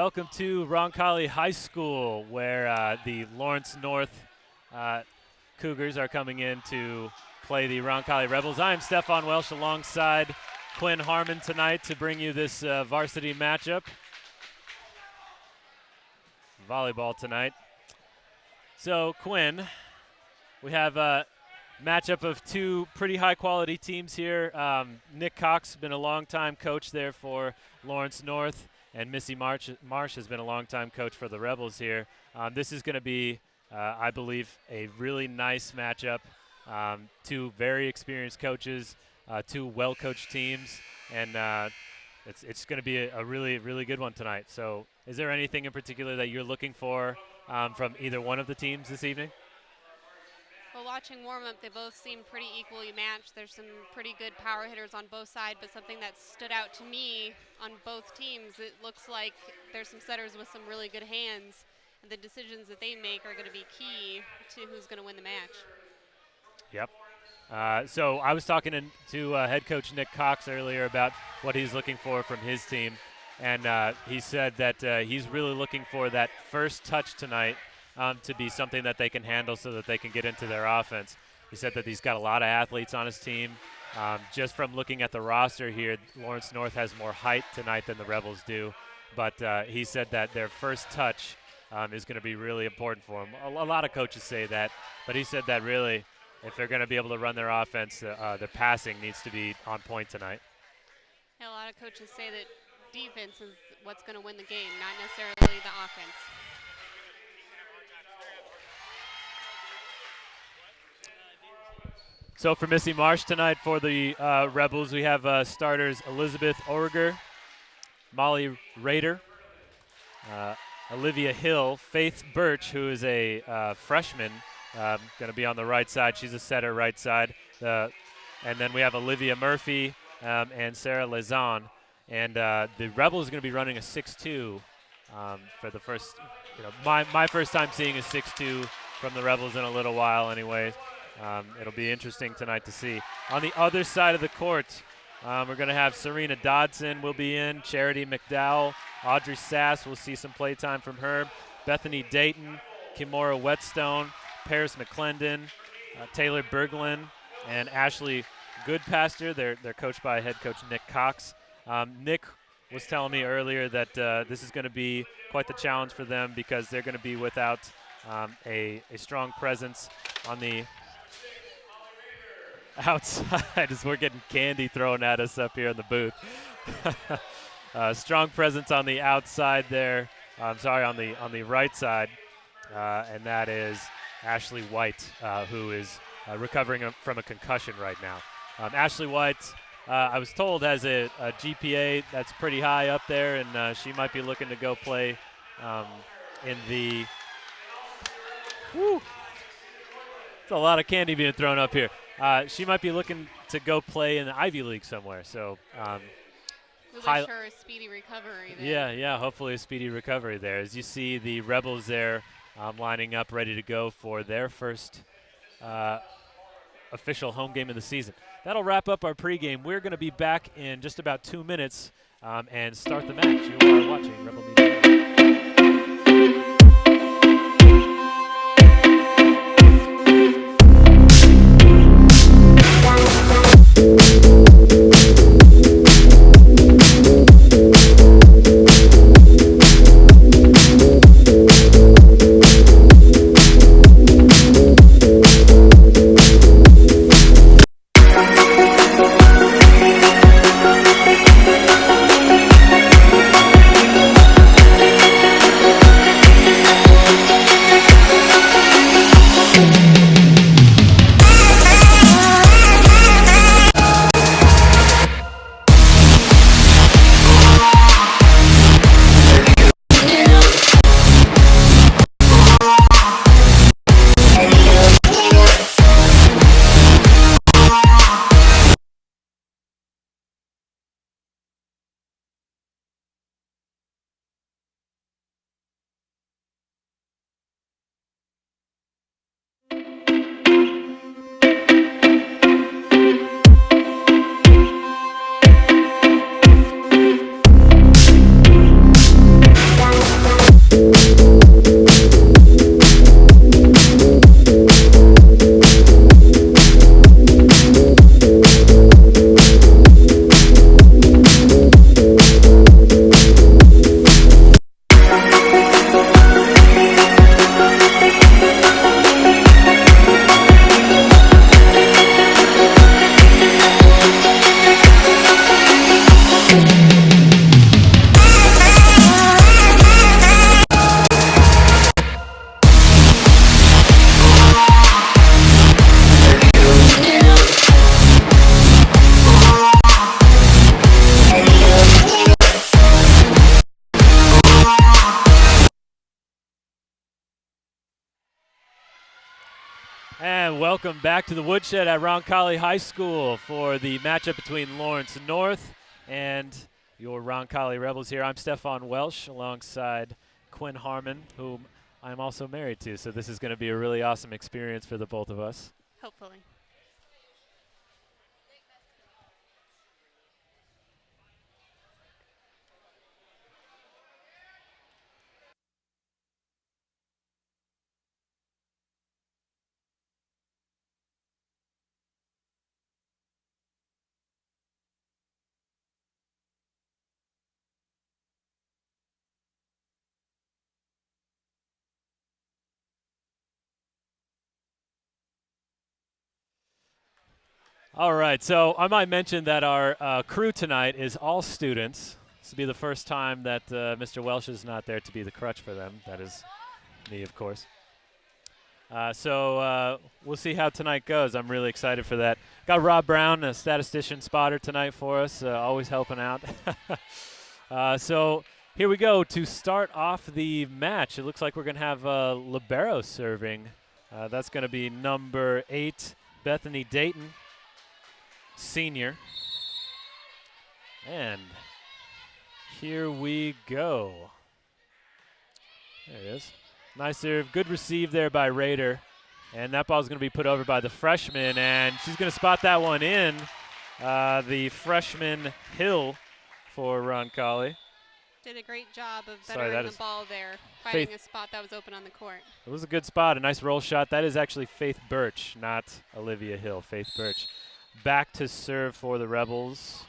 welcome to Roncalli High School, where the Lawrence North Cougars are coming in to play the Roncalli Rebels. I am Stefan Welsh alongside Quinn Harmon tonight to bring you this varsity matchup. Volleyball tonight. So, Quinn, we have a matchup of two pretty high-quality teams here. Nick Cox has been a long-time coach there for Lawrence North, and Missy Marsh has been a long-time coach for the Rebels here. This is going to be, I believe, a really nice matchup. Two very experienced coaches, two well-coached teams, and it's going to be a really, really good one tonight. So is there anything in particular that you're looking for from either one of the teams this evening? Well, watching warm-up, they both seem pretty equally matched. There's some pretty good power hitters on both sides, but something that stood out to me on both teams, it looks like there's some setters with some really good hands, and the decisions that they make are going to be key to who's going to win the match. Yep. So I was talking to head coach Nick Cox earlier about what he's looking for from his team, and he said that he's really looking for that first touch tonight to be something that they can handle so that they can get into their offense. He said that he's got a lot of athletes on his team. Just from looking at the roster here, Lawrence North has more height tonight than the Rebels do, but he said that their first touch is going to be really important for him. A lot of coaches say that, but he said that really if they're going to be able to run their offense, their passing needs to be on point tonight. Yeah, a lot of coaches say that defense is what's going to win the game, not necessarily the offense. So for Missy Marsh tonight for the Rebels, we have starters Elizabeth Orger, Molly Rader, Olivia Hill, Faith Birch, who is a freshman, going to be on the right side. She's a setter right side. And then we have Olivia Murphy and Sarah Lezon. And the Rebels are going to be running a 6-2 for the first, my first time seeing a 6-2 from the Rebels in a little while anyways. It'll be interesting tonight to see. On the other side of the court, we're going to have Serena Dodson will be in, Charity McDowell, Audrey Sass, we'll see some play time from her, Bethany Dayton, Kimora Whetstone, Paris McClendon, Taylor Berglund, and Ashley Goodpaster. They're coached by head coach Nick Cox. Nick was telling me earlier that this is going to be quite the challenge for them because they're going to be without a strong presence on the outside as we're getting candy thrown at us up here in the booth. Strong presence on the outside there. On the right side, and that is Ashley White, who is recovering from a concussion right now. Ashley White, I was told, has a GPA that's pretty high up there, and she might be looking to go play in the. Whew, it's a lot of candy being thrown up here. She might be looking to go play in the Ivy League somewhere. So we wish her a speedy recovery there. Yeah, hopefully a speedy recovery there. As you see the Rebels there lining up ready to go for their first official home game of the season. That'll wrap up our pregame. We're going to be back in just about 2 minutes and start the match. You are watching Rebel Media. And welcome back to the Woodshed at Roncalli High School for the matchup between Lawrence North and your Roncalli Rebels here. I'm Stefan Welsh alongside Quinn Harmon, whom I'm also married to, so this is going to be a really awesome experience for the both of us. Hopefully. All right, so I might mention that our crew tonight is all students. This will be the first time that Mr. Welsh is not there to be the crutch for them. That is me, of course. So we'll see how tonight goes. I'm really excited for that. Got Rob Brown, a statistician spotter tonight for us, always helping out. So here we go to start off the match. It looks like we're going to have libero serving. That's going to be number 8, Bethany Dayton, senior. And here we go. There it is. Nice serve. Good receive there by Rader. And that ball's going to be put over by the freshman, and she's going to spot that one in. The freshman Hill for Roncalli. Did a great job of bettering the ball there, finding a spot that was open on the court. It was a good spot, a nice roll shot. That is actually Faith Birch, not Olivia Hill. Faith Birch. Back to serve for the Rebels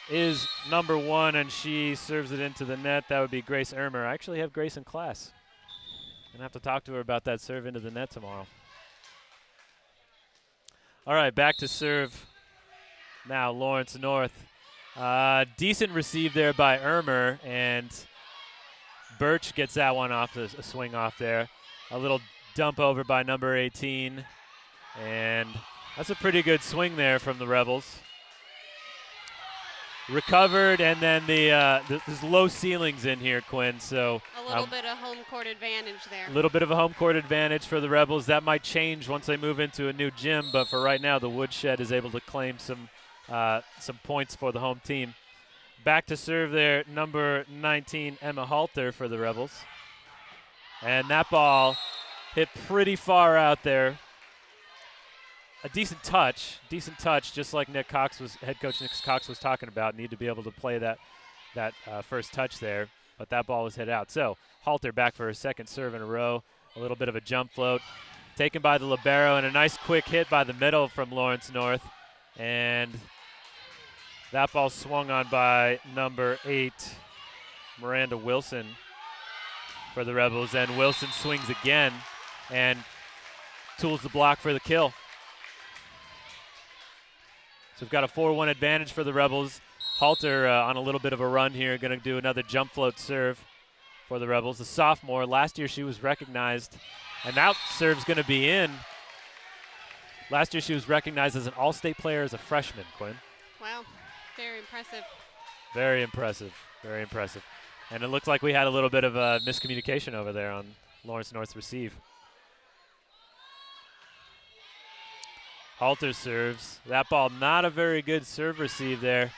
is number 1, and she serves it into the net. That would be Grace Ermer. I actually have Grace in class. Gonna have to talk to her about that serve into the net tomorrow. All right, back to serve now, Lawrence North. Decent receive there by Ermer, and Birch gets that one off, a swing off there. A little dump over by number 18, and that's a pretty good swing there from the Rebels. Recovered, and then there's low ceilings in here, Quinn. So a little bit of home court advantage there. A little bit of a home court advantage for the Rebels. That might change once they move into a new gym, but for right now, the Woodshed is able to claim some points for the home team. Back to serve there, number 19, Emma Halter for the Rebels. And that ball hit pretty far out there. A decent touch, just like head coach Nick Cox was talking about. Need to be able to play that first touch there, but that ball was hit out. So Halter back for her second serve in a row. A little bit of a jump float, taken by the libero, and a nice quick hit by the middle from Lawrence North. And that ball swung on by number 8, Miranda Wilson for the Rebels, and Wilson swings again and tools the block for the kill. So we've got a 4-1 advantage for the Rebels. Halter on a little bit of a run here, going to do another jump float serve for the Rebels. The sophomore, last year she was recognized, and that serve's going to be in. Last year she was recognized as an all-state player as a freshman, Quinn. Wow, very impressive. Very impressive, very impressive. And it looks like we had a little bit of a miscommunication over there on Lawrence North's receive. Halter serves. That ball, not a very good serve receive there.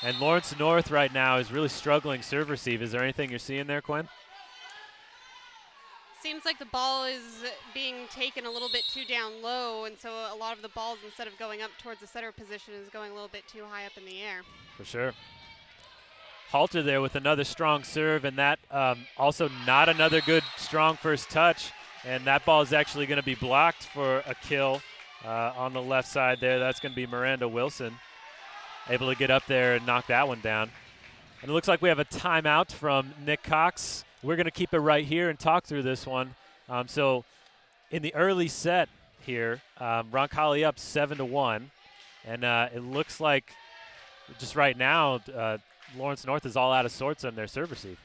And Lawrence North right now is really struggling serve receive. Is there anything you're seeing there, Quinn? Seems like the ball is being taken a little bit too down low, and so a lot of the balls, instead of going up towards the setter position, is going a little bit too high up in the air. For sure. Halter there with another strong serve, and that also not another good, strong first touch. And that ball is actually going to be blocked for a kill. On the left side there, that's going to be Miranda Wilson, able to get up there and knock that one down. And it looks like we have a timeout from Nick Cox. We're going to keep it right here and talk through this one. So in the early set here, Roncalli up 7-1, and it looks like just right now Lawrence North is all out of sorts on their serve receive.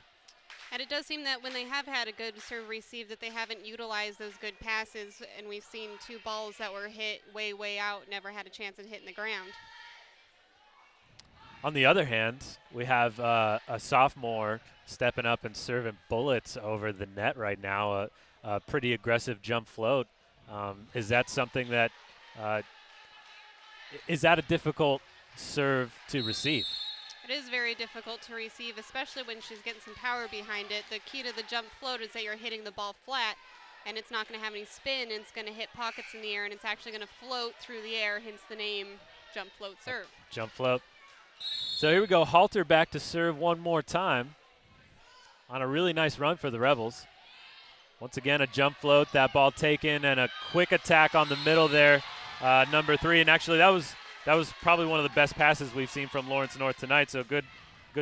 And it does seem that when they have had a good serve receive that they haven't utilized those good passes, and we've seen 2 balls that were hit way, way out, never had a chance at hitting the ground. On the other hand, we have a sophomore stepping up and serving bullets over the net right now, a pretty aggressive jump float Is that something that is that a difficult serve to receive? It is very difficult to receive, especially when she's getting some power behind it. The key to the jump float is that you're hitting the ball flat, and it's not going to have any spin, and it's going to hit pockets in the air, and it's actually going to float through the air, hence the name jump float serve. Jump float. So here we go. Halter back to serve one more time on a really nice run for the Rebels. Once again, a jump float, that ball taken, and a quick attack on the middle there, number 3. And actually, that was probably one of the best passes we've seen from Lawrence North tonight. So good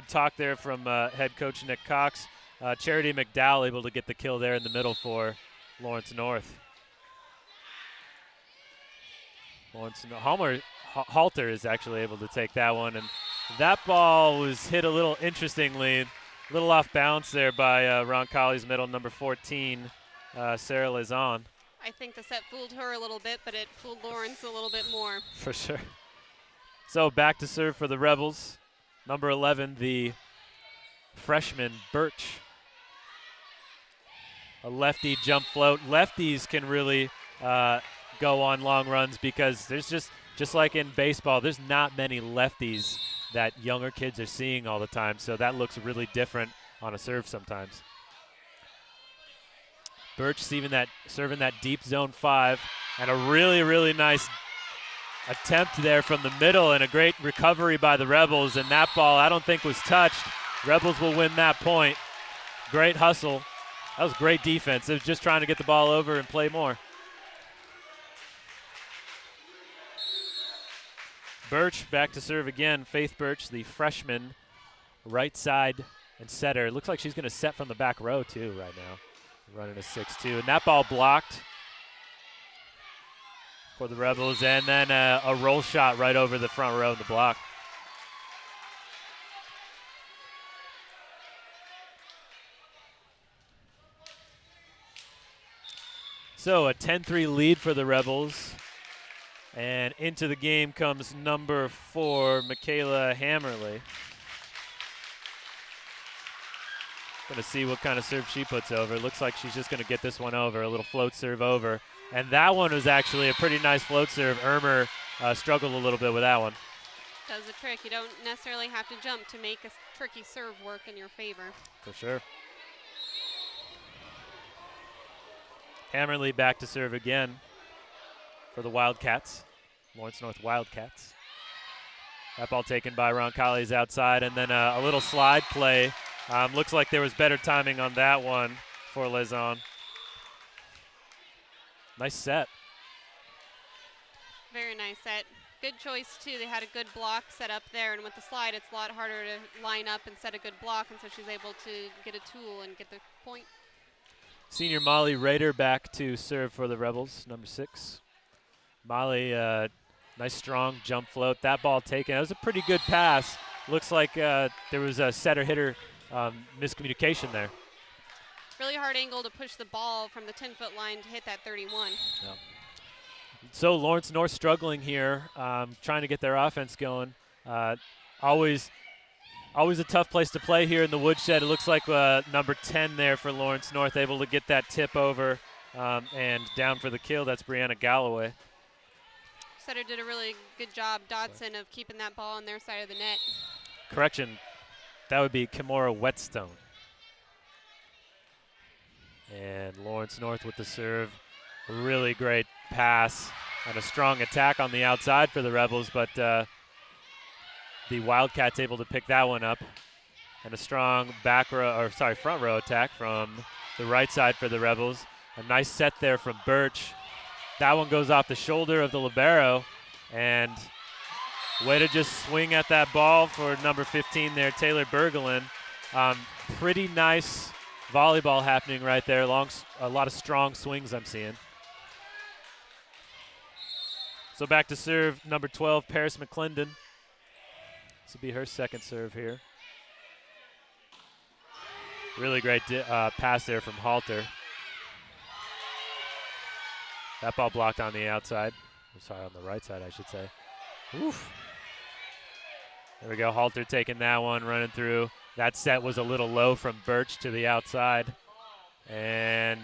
talk there from head coach Nick Cox. Charity McDowell able to get the kill there in the middle for Lawrence North. Halter is actually able to take that one, and that ball was hit a little interestingly. A little off balance there by Roncalli's middle, number 14, Sarah Lezon. I think the set fooled her a little bit, but it fooled Lawrence a little bit more. For sure. So back to serve for the Rebels. Number 11, the freshman, Birch. A lefty jump float. Lefties can really go on long runs because there's just like in baseball, there's not many lefties that younger kids are seeing all the time. So that looks really different on a serve sometimes. Birch serving that deep zone 5, and a really, really nice attempt there from the middle, and a great recovery by the Rebels, and that ball I don't think was touched. Rebels will win that point. Great hustle. That was great defense. It was just trying to get the ball over and play more. Birch back to serve again. Faith Birch, the freshman, right side and setter. It looks like she's going to set from the back row too right now. Running a 6-2, and that ball blocked for the Rebels, and then a roll shot right over the front row in the block. So a 10-3 lead for the Rebels, and into the game comes number 4, Michaela Hammerly. Going to see what kind of serve she puts over. Looks like she's just going to get this one over, a little float serve over. And that one was actually a pretty nice float serve. Ermer struggled a little bit with that one. Does the trick. You don't necessarily have to jump to make a tricky serve work in your favor. For sure. Hammerly back to serve again for the Wildcats, Lawrence North Wildcats. That ball taken by Roncalli's outside, and then a little slide play. Looks like there was better timing on that one for Lezon. Nice set. Very nice set. Good choice, too. They had a good block set up there, and with the slide, it's a lot harder to line up and set a good block, and so she's able to get a tool and get the point. Senior Molly Rader back to serve for the Rebels, number 6. Molly, nice strong jump float. That ball taken. It was a pretty good pass. Looks like there was a setter-hitter miscommunication there. Really hard angle to push the ball from the 10-foot line to hit that 31. Yeah. So Lawrence North struggling here, trying to get their offense going. Always a tough place to play here in the woodshed. It looks like number 10 there for Lawrence North, able to get that tip over and down for the kill. That's Brianna Galloway. Setter did a really good job, Dodson, of keeping that ball on their side of the net. Correction, that would be Kimora Whetstone. And Lawrence North with the serve. A really great pass and a strong attack on the outside for the Rebels, but the Wildcats able to pick that one up. And a strong front row attack from the right side for the Rebels. A nice set there from Birch. That one goes off the shoulder of the libero, and way to just swing at that ball for number 15 there, Taylor Bergelin. Pretty nice volleyball happening right there. A lot of strong swings I'm seeing. So back to serve number 12, Paris McClendon. This will be her second serve here. Really great pass there from Halter. That ball blocked on the outside. Sorry, on the right side, I should say. Oof. There we go. Halter taking that one, running through. That set was a little low from Birch to the outside. And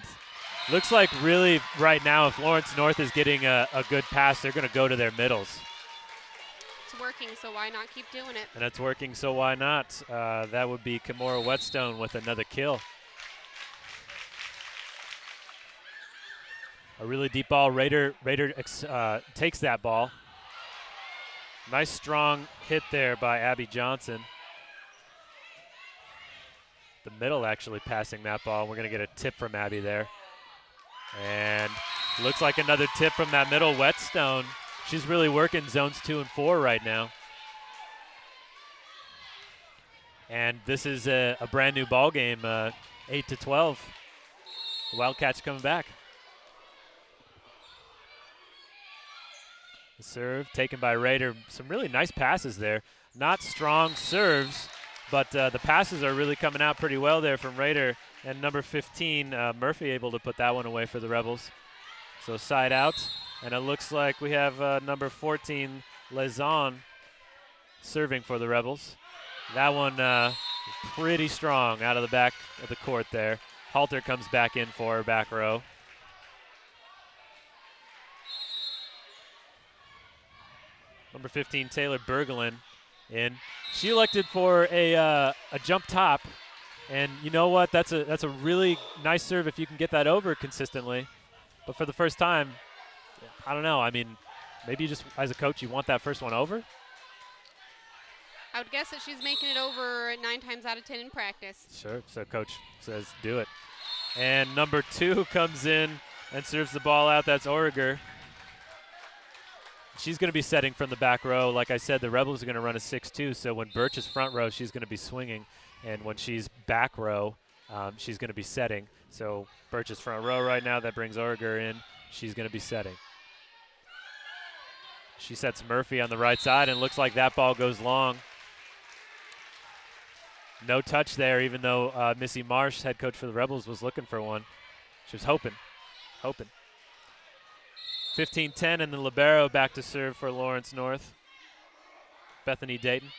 Looks like really right now if Lawrence North is getting a good pass, they're going to go to their middles. It's working, so why not keep doing it? And it's working, so why not? That would be Kimura Whetstone with another kill. A really deep ball. Raider takes that ball. Nice strong hit there by Abby Johnson. The middle actually passing that ball. We're going to get a tip from Abby there. And looks like another tip from that middle. Whetstone, she's really working zones 2 and 4 right now. And this is a brand new ball game, 8-12. The Wildcats coming back. The serve taken by Raider. Some really nice passes there. Not strong serves, but the passes are really coming out pretty well there from Raider. And number 15, Murphy, able to put that one away for the Rebels. So side out. And it looks like we have number 14, Lezon, serving for the Rebels. That one pretty strong out of the back of the court there. Halter comes back in for her back row. Number 15, Taylor Bergelin in. She elected for a jump top, and you know what? That's a really nice serve if you can get that over consistently. But for the first time, I don't know. I mean, maybe you just, as a coach, you want that first one over? I would guess that she's making it over 9 times out of 10 in practice. Sure. So coach says do it. And number 2 comes in and serves the ball out. That's Origer. She's going to be setting from the back row. Like I said, the Rebels are going to run a 6-2, so when Birch is front row, she's going to be swinging. And when she's back row, she's going to be setting. So Birch is front row right now. That brings Origer in. She's going to be setting. She sets Murphy on the right side, and looks like that ball goes long. No touch there, even though Missy Marsh, head coach for the Rebels, was looking for one. She was hoping. 15-10, and the libero back to serve for Lawrence North. Bethany Dayton.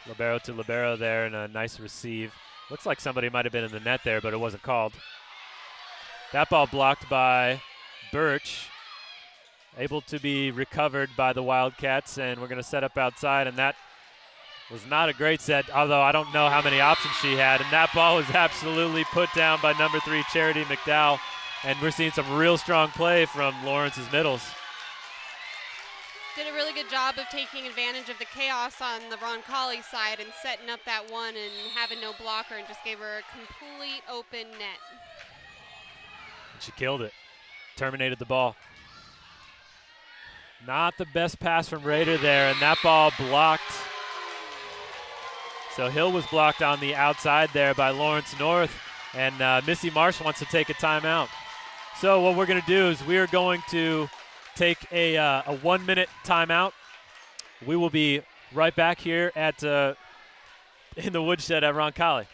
Libero to libero there, and a nice receive. Looks like somebody might have been in the net there, but it wasn't called. That ball blocked by Birch. Able to be recovered by the Wildcats, and we're going to set up outside, and that was not a great set, although I don't know how many options she had, and that ball was absolutely put down by number 3, Charity McDowell. And we're seeing some real strong play from Lawrence's middles. Did a really good job of taking advantage of the chaos on the Roncalli side and setting up that one and having no blocker, and just gave her a complete open net. And she killed it. Terminated the ball. Not the best pass from Raider there, and that ball blocked. So Hill was blocked on the outside there by Lawrence North, and Missy Marsh wants to take a timeout. So what we're going to do is we are going to take a 1-minute timeout. We will be right back here at in the woodshed at Roncalli.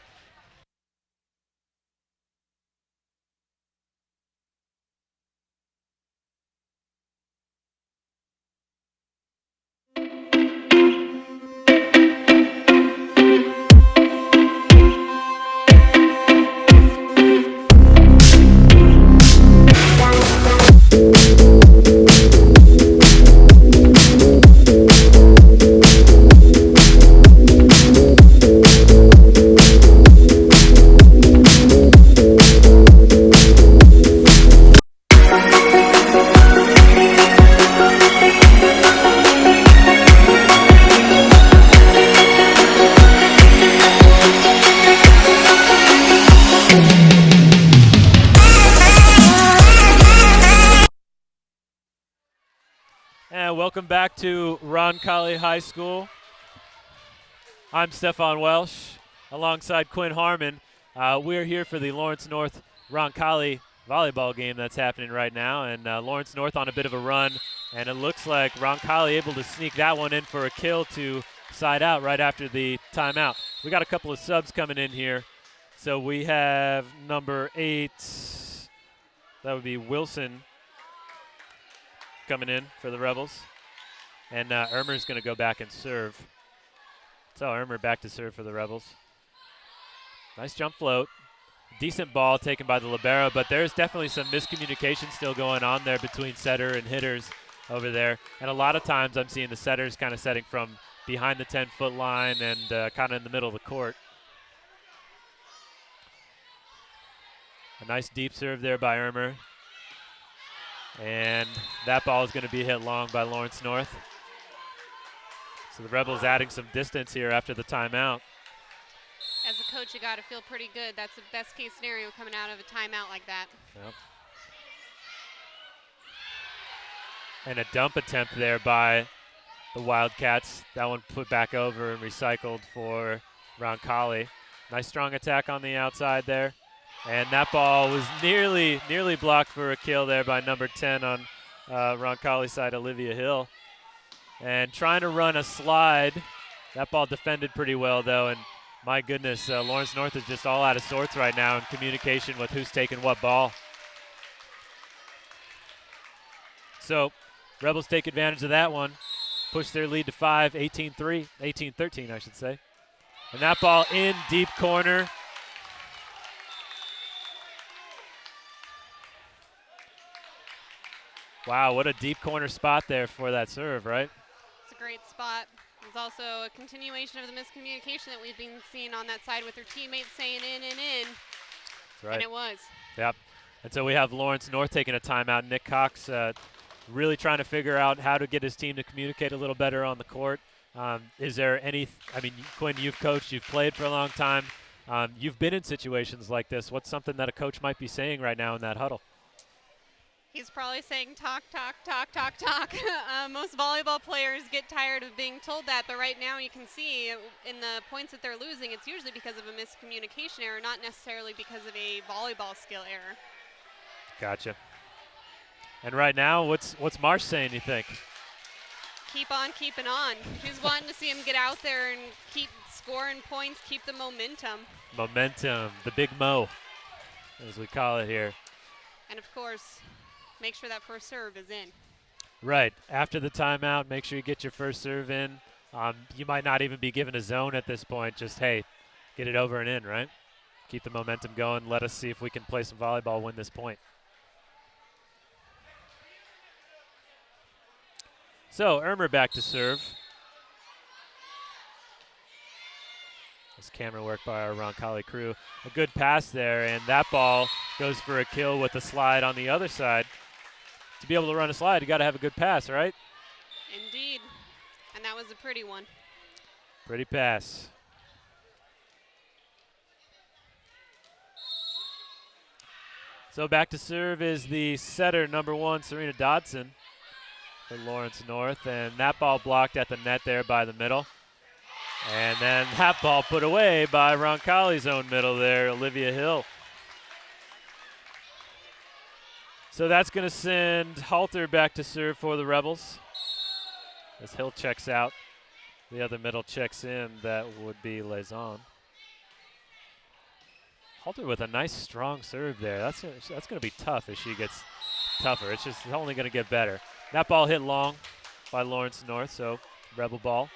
And welcome back to Roncalli High School. I'm Stefan Welsh alongside Quinn Harmon. We're here for the Lawrence North Roncalli volleyball game that's happening right now. And Lawrence North on a bit of a run. And it looks like Roncalli able to sneak that one in for a kill to side out right after the timeout. We got a couple of subs coming in here. So we have number 8, that would be Wilson, coming in for the Rebels. And Ermer's going to go back and serve. So Ermer back to serve for the Rebels. Nice jump float. decent ball taken by the libero, but there's definitely some miscommunication still going on there between setter and hitters over there. And a lot of times I'm seeing the setters kind of setting from behind the 10-foot line and kind of in the middle of the court. A nice deep serve there by Ermer. And that ball is going to be hit long by Lawrence North. So the Rebels adding some distance here after the timeout. As a coach, you got to feel pretty good. That's the best case scenario coming out of a timeout like that. Yep. And a dump attempt there by the Wildcats. That one put back over and recycled for Roncalli. Nice strong attack on the outside there. And that ball was nearly blocked for a kill there by number 10 on Roncalli's side, Olivia Hill. And trying to run a slide. That ball defended pretty well, though. And my goodness, Lawrence North is just all out of sorts right now in communication with who's taking what ball. So Rebels take advantage of that one. Push their lead to 5, 18-13, I should say. And that ball in deep corner. Wow, what a deep corner spot there for that serve, right? It's a great spot. There's also a continuation of the miscommunication that we've been seeing on that side with their teammates saying in and in. That's right. And it was. Yep. And so we have Lawrence North taking a timeout. Nick Cox really trying to figure out how to get his team to communicate a little better on the court. Is there any, Quinn, you've coached, you've played for a long time. You've been in situations like this. What's something that a coach might be saying right now in that huddle? He's probably saying talk, talk, talk, talk, talk. Most volleyball players get tired of being told that, but right now you can see in the points that they're losing, it's usually because of a miscommunication error, not necessarily because of a volleyball skill error. Gotcha. And right now, what's Marsh saying, you think? Keep on keeping on. She's wanting to see him get out there and keep scoring points, keep the momentum. Momentum, the big mo, as we call it here. And of course, make sure that first serve is in. Right. After the timeout, make sure you get your first serve in. You might not even be given a zone at this point. Just, hey, get it over and in, right? Keep the momentum going. Let us see if we can play some volleyball, win this point. So, Ermer back to serve. This camera work by our Roncalli crew. A good pass there, and that ball goes for a kill with a slide on the other side. To be able to run a slide, you got to have a good pass, right? Indeed. And that was a pretty one. Pretty pass. So back to serve is the setter, number 1, Serena Dodson for Lawrence North. And that ball blocked at the net there by the middle. And then that ball put away by Roncalli's own middle there, Olivia Hill. So that's going to send Halter back to serve for the Rebels. As Hill checks out, the other middle checks in. That would be Lazon. Halter with a nice strong serve there. That's going to be tough as she gets tougher. It's just only going to get better. That ball hit long by Lawrence North, so Rebel ball.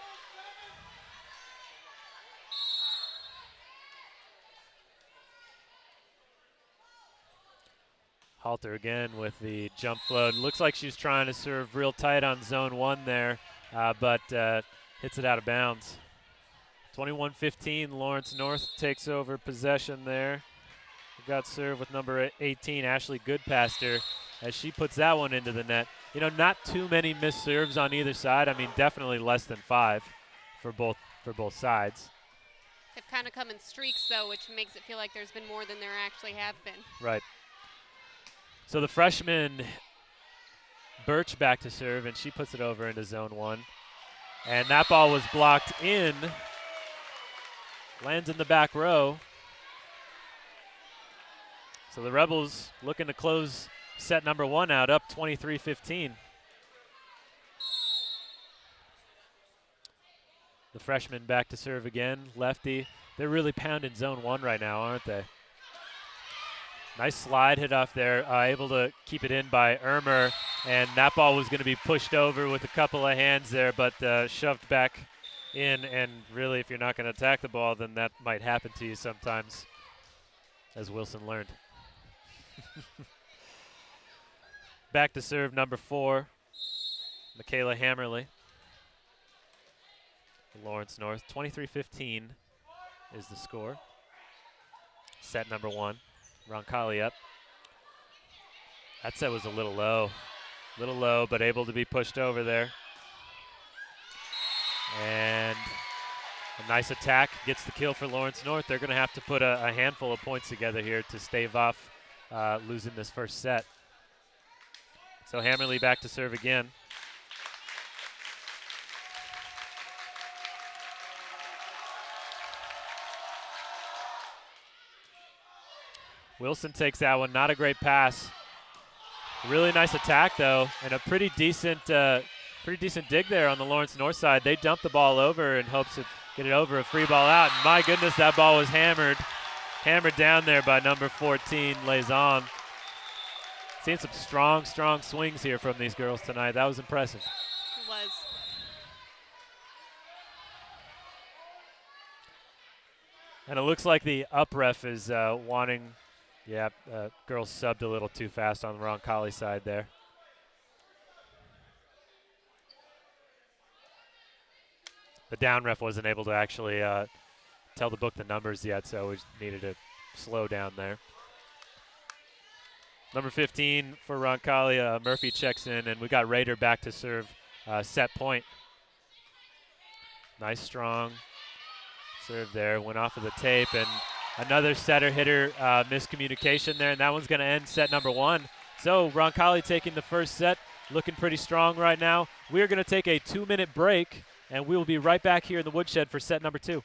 Halter again with the jump float. Looks like she's trying to serve real tight on zone 1 there, but hits it out of bounds. 21-15, Lawrence North takes over possession there. Got served with number 18, Ashley Goodpaster, as she puts that one into the net. You know, not too many missed serves on either side. I mean, definitely less than 5 for both sides. They've kind of come in streaks, though, which makes it feel like there's been more than there actually have been. Right. So the freshman Birch back to serve, and she puts it over into zone 1. And that ball was blocked in. Lands in the back row. So the Rebels looking to close set number 1 out, up 23-15. The freshman back to serve again, lefty. They're really pounding zone 1 right now, aren't they? Nice slide hit off there, able to keep it in by Ermer, and that ball was going to be pushed over with a couple of hands there, but shoved back in, and really if you're not going to attack the ball, then that might happen to you sometimes. as Wilson learned. Back to serve number 4, Michaela Hammerly. Lawrence North, 23-15 is the score. Set number 1, Roncalli up. That set was a little low, but able to be pushed over there. And a nice attack gets the kill for Lawrence North. They're going to have to put a handful of points together here to stave off losing this first set. So Hammerly back to serve again. Wilson takes that one, not a great pass. Really nice attack though, and a pretty decent dig there on the Lawrence North side. They dump the ball over in hopes to get it over, a free ball out. And my goodness, that ball was hammered down there by number 14, Lazon. Seeing some strong swings here from these girls tonight. That was impressive. It was. And it looks like the up ref is wanting, girls subbed a little too fast on the Roncalli side there. The down ref wasn't able to actually tell the book the numbers yet, so we needed to slow down there. Number 15 for Roncalli, Murphy checks in, and we got Rader back to serve set point. Nice strong serve there, went off of the tape, and another setter hitter miscommunication there, and that one's going to end set number 1. So Roncalli taking the first set, looking pretty strong right now. We're going to take a 2-minute break, and we will be right back here in the woodshed for set number 2.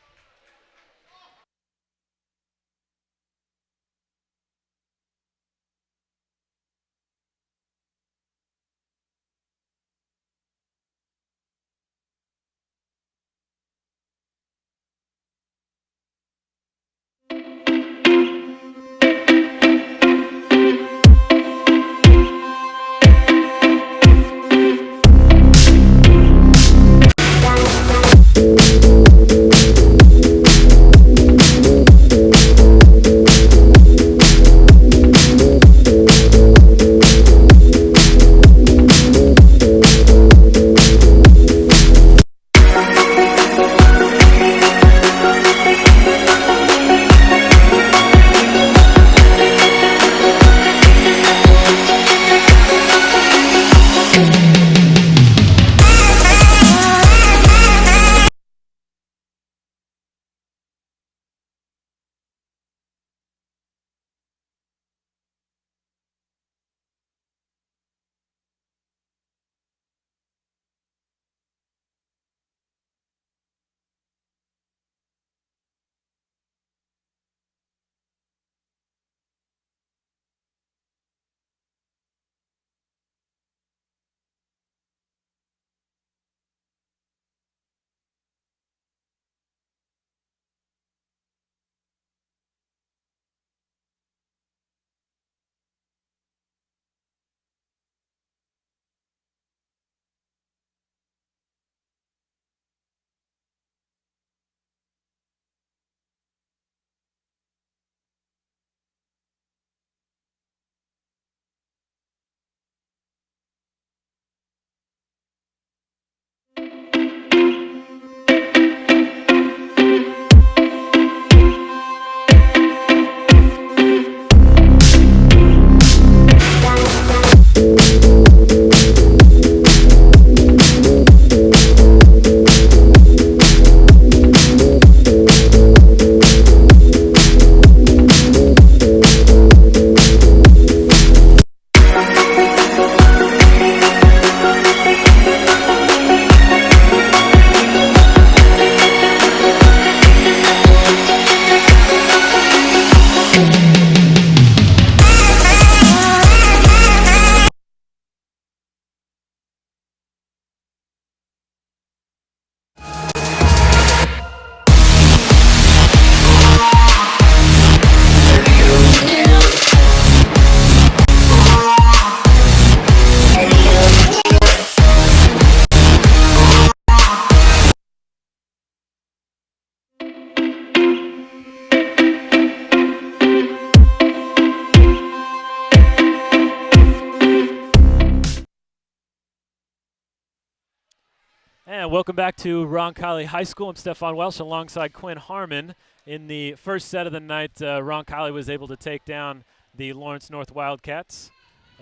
And welcome back to Roncalli High School. I'm Stefan Welsh alongside Quinn Harmon. In the first set of the night, Roncalli was able to take down the Lawrence North Wildcats.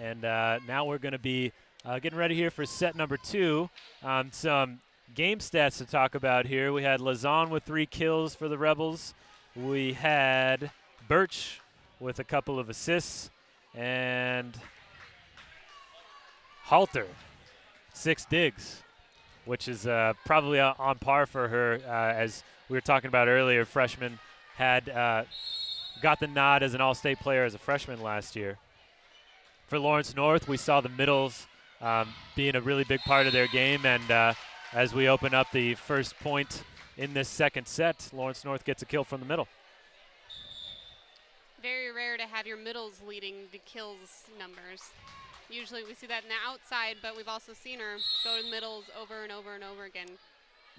And now we're going to be getting ready here for set number 2. Some game stats to talk about here. We had Lazan with 3 kills for the Rebels. We had Birch with a couple of assists. And Halter, 6 digs, which is probably on par for her. As we were talking about earlier, freshman had got the nod as an all-state player as a freshman last year. For Lawrence North, we saw the middles being a really big part of their game, and as we open up the first point in this second set, Lawrence North gets a kill from the middle. Very rare to have your middles leading the kills numbers. Usually we see that in the outside, but we've also seen her go to middles over and over and over again.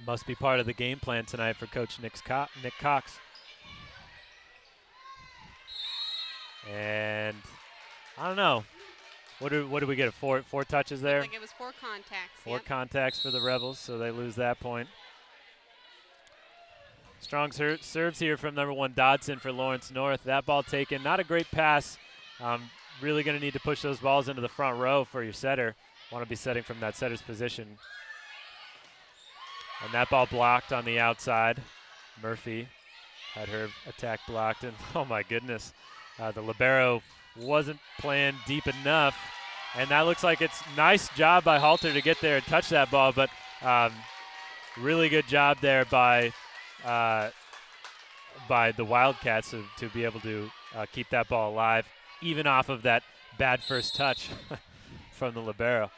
Must be part of the game plan tonight for Coach Nick Cox. And I don't know. What did we get? Four touches there? Looked like it was 4 contacts. 4 contacts for the Rebels, so they lose that point. Strong serves here from number 1 Dodson for Lawrence North. That ball taken. Not a great pass. Really going to need to push those balls into the front row for your setter. Want to be setting from that setter's position. And that ball blocked on the outside. Murphy had her attack blocked, and oh my goodness. The libero wasn't playing deep enough, and that looks like it's nice job by Halter to get there and touch that ball, but really good job there by the Wildcats to be able to keep that ball alive, even off of that bad first touch from the libero.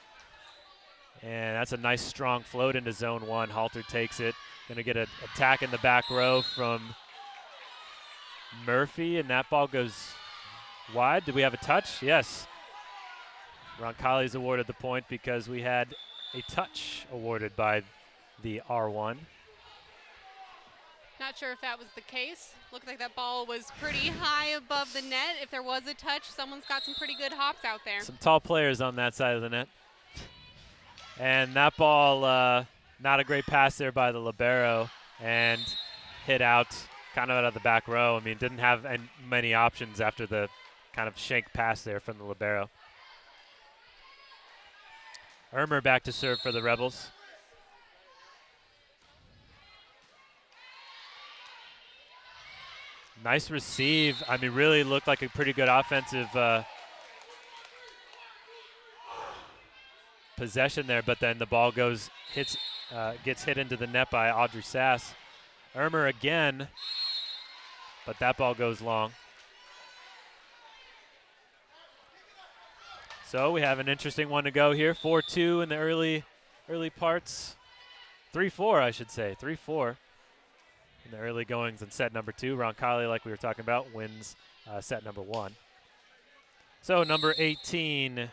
And that's a nice strong float into zone 1. Halter takes it. Going to get an attack in the back row from Murphy, and that ball goes wide. Do we have a touch? Yes. Roncalli's awarded the point because we had a touch awarded by the R1. Not sure if that was the case. Looked like that ball was pretty high above the net. If there was a touch, someone's got some pretty good hops out there. Some tall players on that side of the net. And that ball, not a great pass there by the libero, and hit out kind of out of the back row. I mean, didn't have many options after the kind of shank pass there from the libero. Ermer back to serve for the Rebels. Nice receive. I mean, really looked like a pretty good offensive possession there, but then the ball gets hit into the net by Audrey Sass. Ermer again, but that ball goes long. So we have an interesting one to go here. 4-2 in the early parts. 3-4, I should say. 3-4 in the early goings in set number 2. Roncalli, like we were talking about, wins set number 1. So number 18,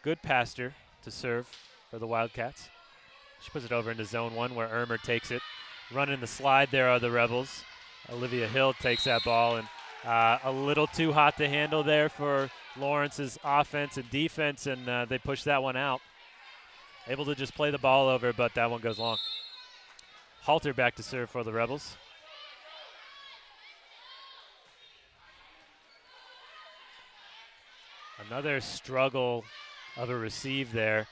good passer to serve for the Wildcats. She puts it over into zone 1 where Ermer takes it. Running the slide there are the Rebels. Olivia Hill takes that ball, and a little too hot to handle there for Lawrence's offense and defense, and they push that one out. Able to just play the ball over, but that one goes long. Halter back to serve for the Rebels. Another struggle of a receive there.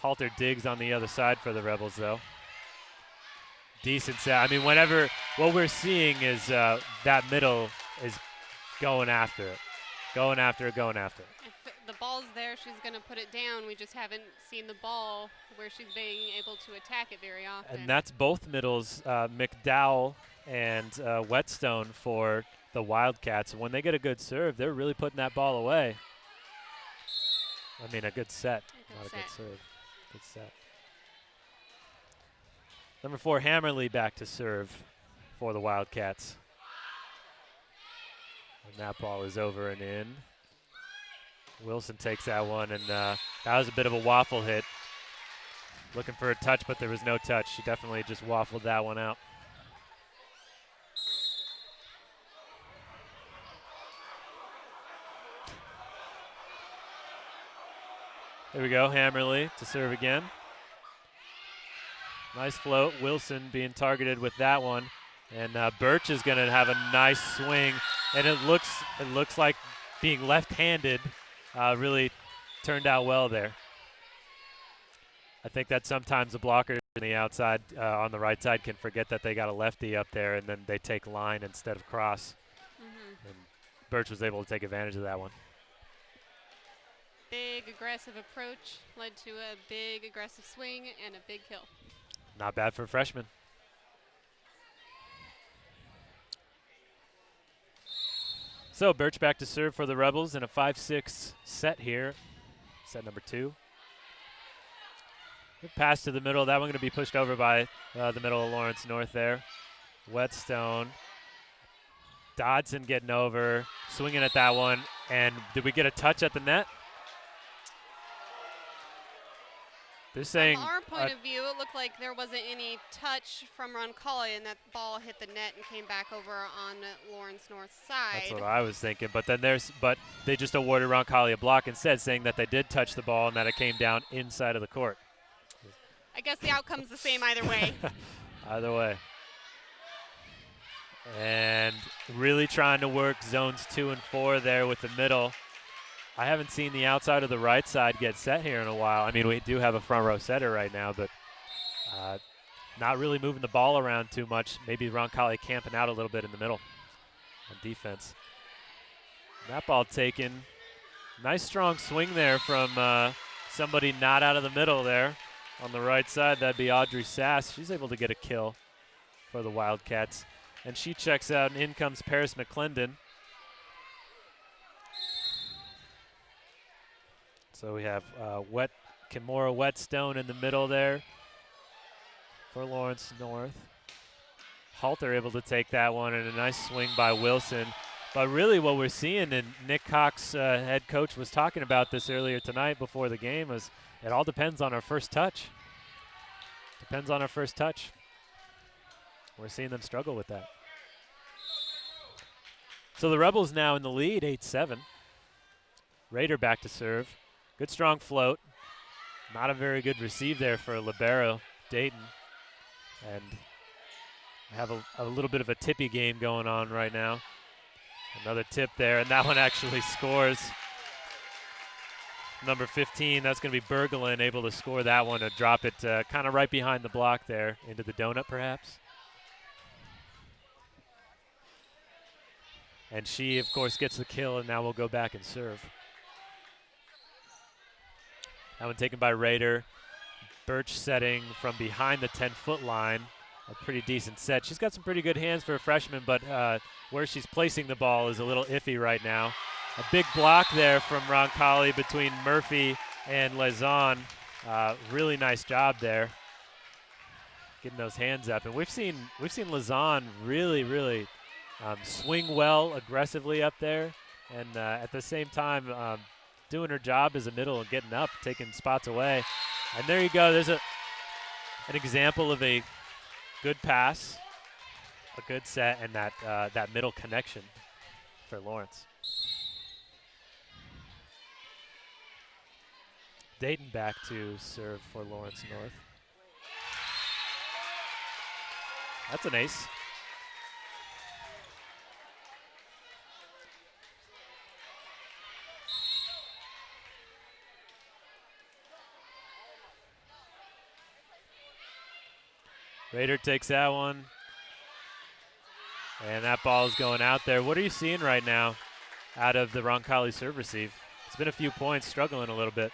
Halter digs on the other side for the Rebels, though. Decent set. I mean, what we're seeing is that middle is going after it. Going after it. If the ball's there, she's going to put it down. We just haven't seen the ball where she's being able to attack it very often. And that's both middles, McDowell and Whetstone for the Wildcats. When they get a good serve, they're really putting that ball away. I mean, a good set, not a good serve. Good set. Number 4, Hammerly back to serve for the Wildcats. And that ball is over and in. Wilson takes that one, and that was a bit of a waffle hit. Looking for a touch, but there was no touch. She definitely just waffled that one out. There we go, Hammerly to serve again. Nice float. Wilson being targeted with that one. And Birch is going to have a nice swing. And it looks like being left-handed really turned out well there. I think that sometimes the blockers on the outside, on the right side, can forget that they got a lefty up there, and then they take line instead of cross. And Birch was able to take advantage of that one. Big aggressive approach led to a big aggressive swing and a big kill. Not bad for a freshman. So Birch back to serve for the Rebels in a 5-6 set here. Set number 2. Good pass to the middle. That one going to be pushed over by the middle of Lawrence North there. Whetstone. Dodson getting over, swinging at that one. And did we get a touch at the net? They're saying, from our point of view, it looked like there wasn't any touch from Roncalli, and that ball hit the net and came back over on Lawrence North's side. That's what I was thinking. But then they just awarded Roncalli a block instead, saying that they did touch the ball and that it came down inside of the court. I guess the outcome's the same either way. Either way. And really trying to work zones 2 and 4 there with the middle. I haven't seen the outside of the right side get set here in a while. I mean, we do have a front row setter right now, but not really moving the ball around too much. Maybe Roncalli camping out a little bit in the middle on defense. That ball taken. Nice strong swing there from somebody not out of the middle there on the right side. That'd be Audrey Sass. She's able to get a kill for the Wildcats. And she checks out, and in comes Paris McClendon. So we have Kimura Whetstone in the middle there for Lawrence North. Halter able to take that one, and a nice swing by Wilson. But really what we're seeing, and Nick Cox, head coach, was talking about this earlier tonight before the game, is it all depends on our first touch. Depends on our first touch. We're seeing them struggle with that. So the Rebels now in the lead, 8-7. Rader back to serve. Good strong float. Not a very good receive there for libero Dayton. And have a little bit of a tippy game going on right now. Another tip there, and that one actually scores. Number 15, that's going to be Bergelin, able to score that one, to drop it kind of right behind the block there, into the donut perhaps. And she, of course, gets the kill, and now we'll go back and serve. That one taken by Rader. Birch setting from behind the 10-foot line. A pretty decent set. She's got some pretty good hands for a freshman, but where she's placing the ball is a little iffy right now. A big block there from Roncalli between Murphy and Lezon. Really nice job there, getting those hands up. And we've seen Lezon really swing well aggressively up there, and at the same time doing her job as a middle and getting up, taking spots away. And there you go. There's an example of a good pass, a good set, and that middle connection for Lawrence. Dayton back to serve for Lawrence North. That's an ace. Rader takes that one. And that ball is going out there. What are you seeing right now out of the Roncalli serve receive? It's been a few points, struggling a little bit.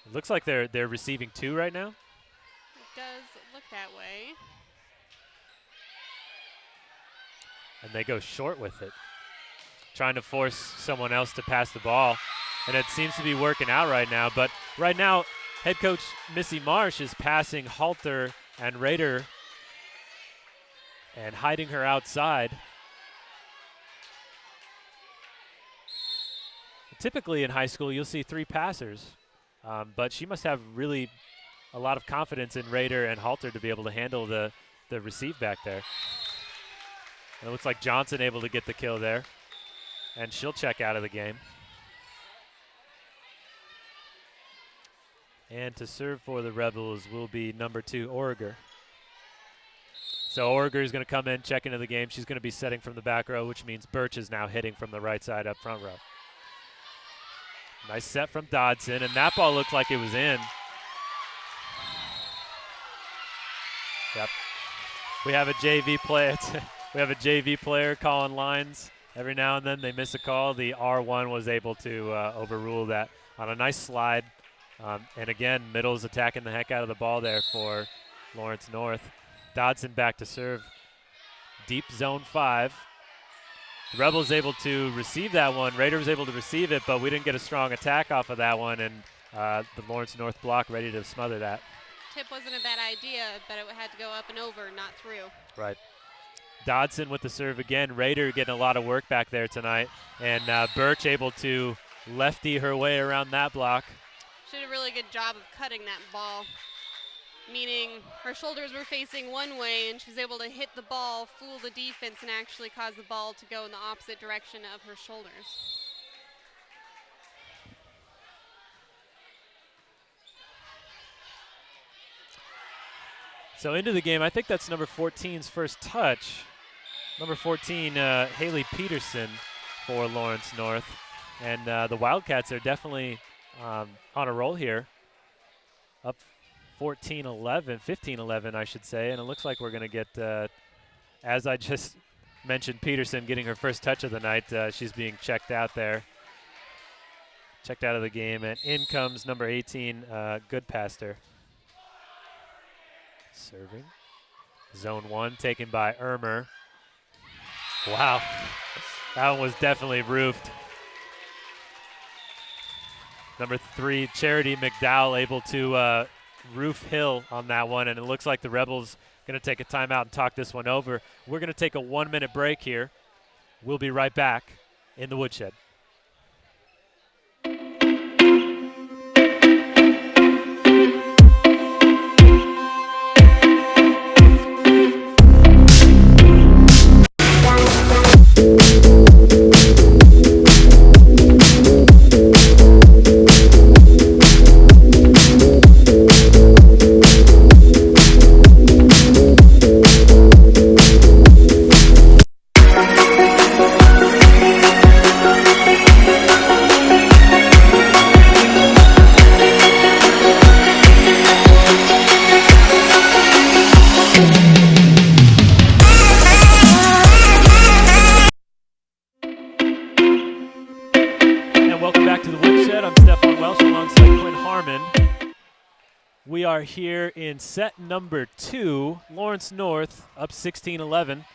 It looks like they're receiving 2 right now. It does look that way. And they go short with it, trying to force someone else to pass the ball. And it seems to be working out right now. But right now, head coach Missy Marsh is passing Halter and Rader and hiding her outside. Typically in high school, you'll see 3 passers. But she must have really a lot of confidence in Rader and Halter to be able to handle the receive back there. And it looks like Johnson able to get the kill there. And she'll check out of the game. And to serve for the Rebels will be number 2, Origer. So Origer is going to come in, check into the game. She's going to be setting from the back row, which means Birch is now hitting from the right side up front row. Nice set from Dodson, and that ball looked like it was in. Yep. We have a JV player. We have a JV player calling lines every now and then. They miss a call. The R1 was able to overrule that on a nice slide. And again, Middle's attacking the heck out of the ball there for Lawrence North. Dodson back to serve. Deep zone 5. The Rebels able to receive that one. Raider was able to receive it, but we didn't get a strong attack off of that one, and the Lawrence North block ready to smother that. Tip wasn't a bad idea, but it had to go up and over, not through. Right. Dodson with the serve again. Raider getting a lot of work back there tonight, and Birch able to lefty her way around that block. She did a really good job of cutting that ball, meaning her shoulders were facing one way and she was able to hit the ball, fool the defense, and actually cause the ball to go in the opposite direction of her shoulders. So into the game, I think that's number 14's first touch. Number 14, Haley Peterson for Lawrence North. And the Wildcats are definitely on a roll here. Up 14-11, 15-11, I should say. And it looks like we're going to get, as I just mentioned, Peterson getting her first touch of the night. She's being checked out there. Checked out of the game. And in comes number 18, Goodpaster. Serving. Zone 1 taken by Ermer. Wow. That one was definitely roofed. Number 3, Charity McDowell able to roof Hill on that one, and it looks like the Rebels going to take a timeout and talk this one over. We're going to take a 1-minute break here. We'll be right back in the woodshed. We are here in set number 2. Lawrence North up 16-11.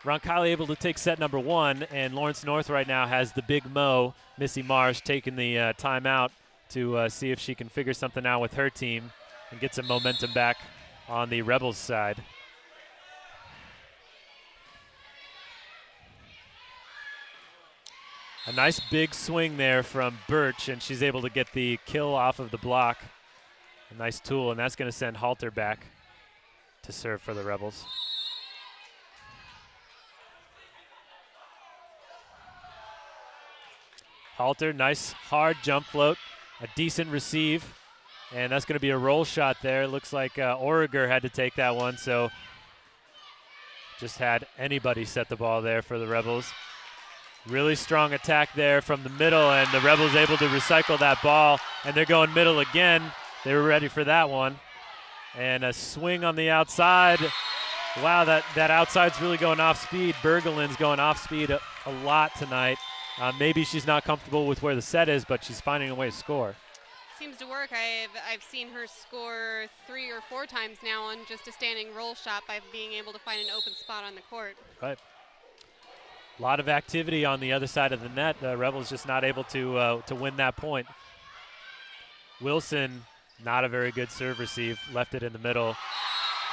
Roncalli able to take set number 1, and Lawrence North right now has the big Mo, Missy Marsh, taking the timeout to see if she can figure something out with her team and get some momentum back on the Rebels side. A nice big swing there from Birch, and she's able to get the kill off of the block. A nice tool, and that's going to send Halter back to serve for the Rebels. Halter, nice hard jump float, a decent receive, and that's going to be a roll shot there. It looks like Origer had to take that one, so just had anybody set the ball there for the Rebels. Really strong attack there from the middle, and the Rebels able to recycle that ball, and they're going middle again. They were ready for that one. And a swing on the outside. Wow, that outside's really going off speed. Bergelin's going off speed a lot tonight. Maybe she's not comfortable with where the set is, but she's finding a way to score. Seems to work. I've seen her score 3 or 4 times now on just a standing roll shot by being able to find an open spot on the court. Right. A lot of activity on the other side of the net. The Rebels just not able to win that point. Wilson, not a very good serve receive, left it in the middle.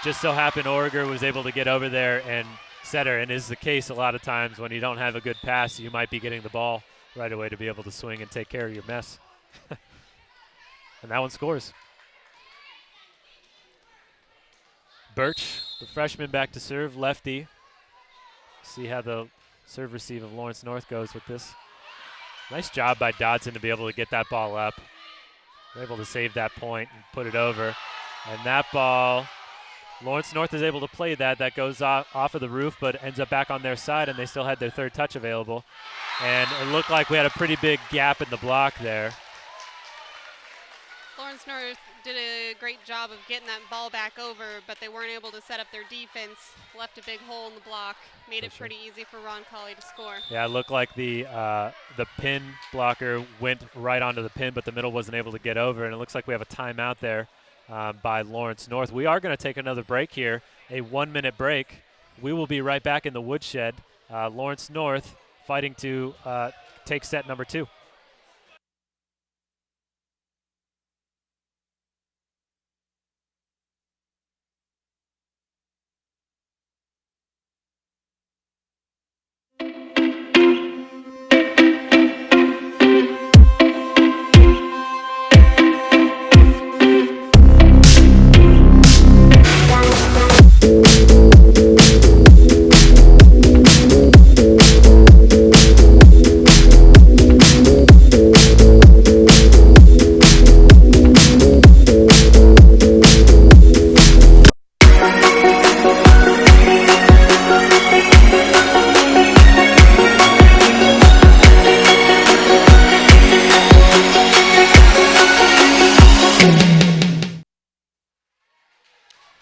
Just so happened Origer was able to get over there and set her, and is the case a lot of times when you don't have a good pass, you might be getting the ball right away to be able to swing and take care of your mess. And that one scores. Birch, the freshman, back to serve, lefty. See how the serve receive of Lawrence North goes with this. Nice job by Dodson to be able to get that ball up. able to save that point and put it over. And that ball, Lawrence North is able to play that. That goes off of the roof, but ends up back on their side, and they still had their third touch available. And it looked like we had a pretty big gap in the block there. Lawrence North did a great job of getting that ball back over, but they weren't able to set up their defense, left a big hole in the block, made it pretty easy for Roncalli to score. Yeah, it looked like the pin blocker went right onto the pin, but the middle wasn't able to get over, and it looks like we have a timeout there by Lawrence North. We are going to take another break here, a 1-minute break. We will be right back in the woodshed. Lawrence North fighting to take set number 2.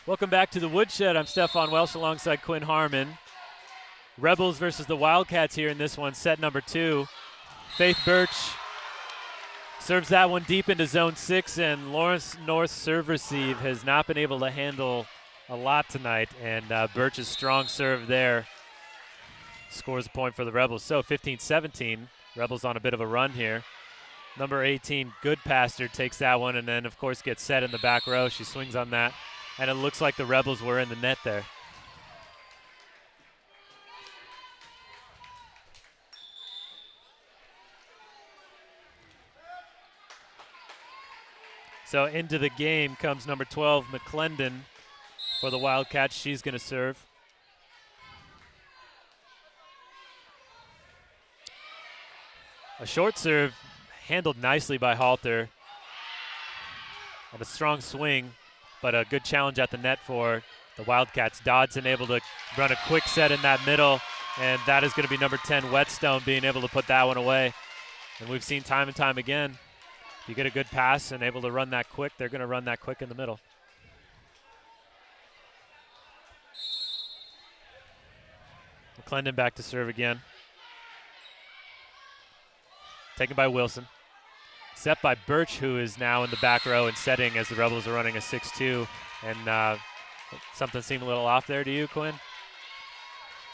Welcome back to the woodshed. I'm Stefan Welsh alongside Quinn Harmon. Rebels versus the Wildcats here in this one, set number 2. Faith Birch serves that one deep into zone 6, and Lawrence North's serve receive has not been able to handle a lot tonight, and Birch's strong serve there scores a point for the Rebels. So 15-17, Rebels on a bit of a run here. Number 18, Goodpaster, takes that one, and then of course gets set in the back row. She swings on that, and it looks like the Rebels were in the net there. So into the game comes number 12, McClendon, for the Wildcats. She's going to serve. A short serve handled nicely by Halter. And a strong swing, but a good challenge at the net for the Wildcats. Dodson able to run a quick set in that middle, and that is going to be number 10, Whetstone, being able to put that one away. And we've seen time and time again, if you get a good pass and able to run that quick, they're going to run that quick in the middle. McClendon back to serve again. Taken by Wilson. Set by Birch, who is now in the back row and setting as the Rebels are running a 6-2. And something seemed a little off there to you, Quinn?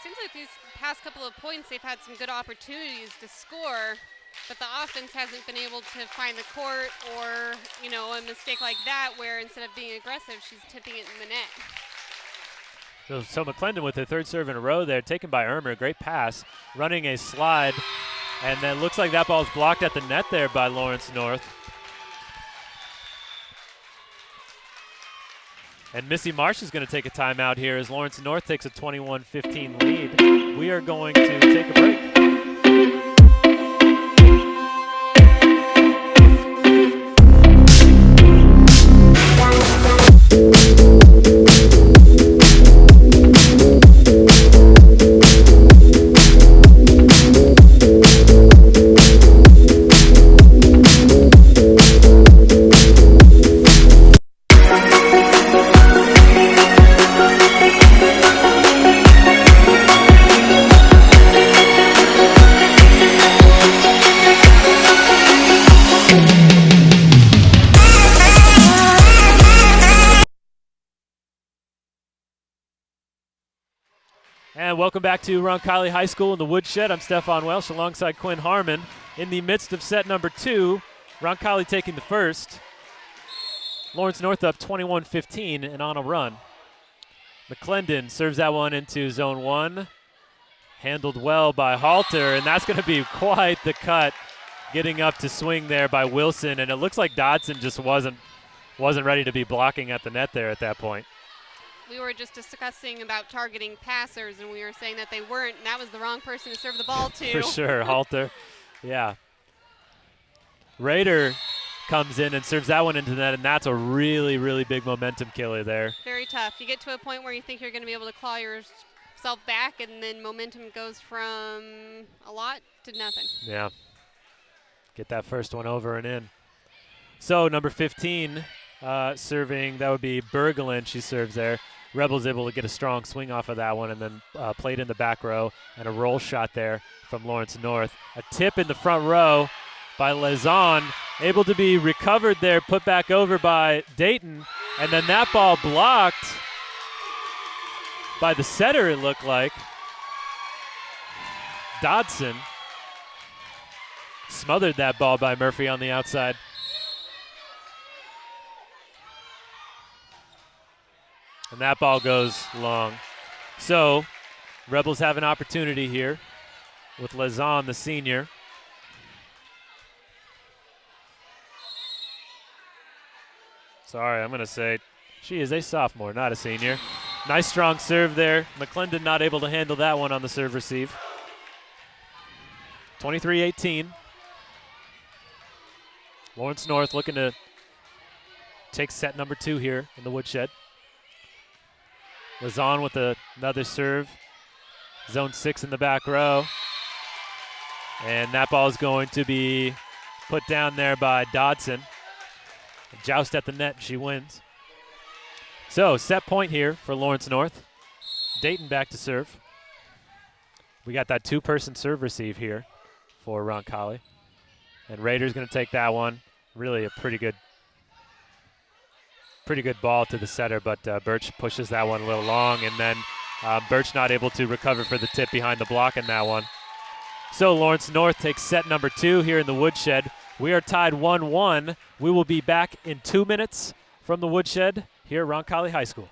Seems like these past couple of points they've had some good opportunities to score, but the offense hasn't been able to find the court, or, you know, a mistake like that where instead of being aggressive, she's tipping it in the net. So McClendon with her third serve in a row there, taken by Irmer. Great pass, running a slide, and then looks like that ball is blocked at the net there by Lawrence North. And Missy Marsh is going to take a timeout here as Lawrence North takes a 21-15 lead. We are going to take a break. And welcome back to Roncalli High School in the woodshed. I'm Stefan Welsh alongside Quinn Harmon. In the midst of set number 2, Roncalli taking the first. Lawrence North up 21-15 and on a run. McClendon serves that one into zone 1. Handled well by Halter, and that's going to be quite the cut getting up to swing there by Wilson. And it looks like Dodson just wasn't ready to be blocking at the net there at that point. We were just discussing about targeting passers, and we were saying that they weren't, and that was the wrong person to serve the ball to. For sure, Halter. Yeah. Rader comes in and serves that one into the net, and that's a really, really big momentum killer there. Very tough. You get to a point where you think you're going to be able to claw yourself back, and then momentum goes from a lot to nothing. Yeah. Get that first one over and in. So number 15 serving, that would be Bergelin. She serves there. Rebels able to get a strong swing off of that one, and then played in the back row, and a roll shot there from Lawrence North. A tip in the front row by Lezon, able to be recovered there, put back over by Dayton, and then that ball blocked by the setter, it looked like. Dodson smothered that ball by Murphy on the outside. And that ball goes long. So Rebels have an opportunity here with Lezon, the senior. Sorry, I'm going to say she is a sophomore, not a senior. Nice strong serve there. McClendon not able to handle that one on the serve receive. 23-18. Lawrence North looking to take set number 2 here in the woodshed. Lezon with another serve. Zone 6 in the back row. And that ball is going to be put down there by Dodson. A joust at the net, she wins. So set point here for Lawrence North. Dayton back to serve. We got that 2-person serve receive here for Roncalli. And Rader's going to take that one. Really a pretty good ball to the setter, but Birch pushes that one a little long, and then Birch not able to recover for the tip behind the block in that one. So Lawrence North takes set number 2 here in the woodshed. We are tied 1-1. We will be back in 2 minutes from the woodshed here at Roncalli High School.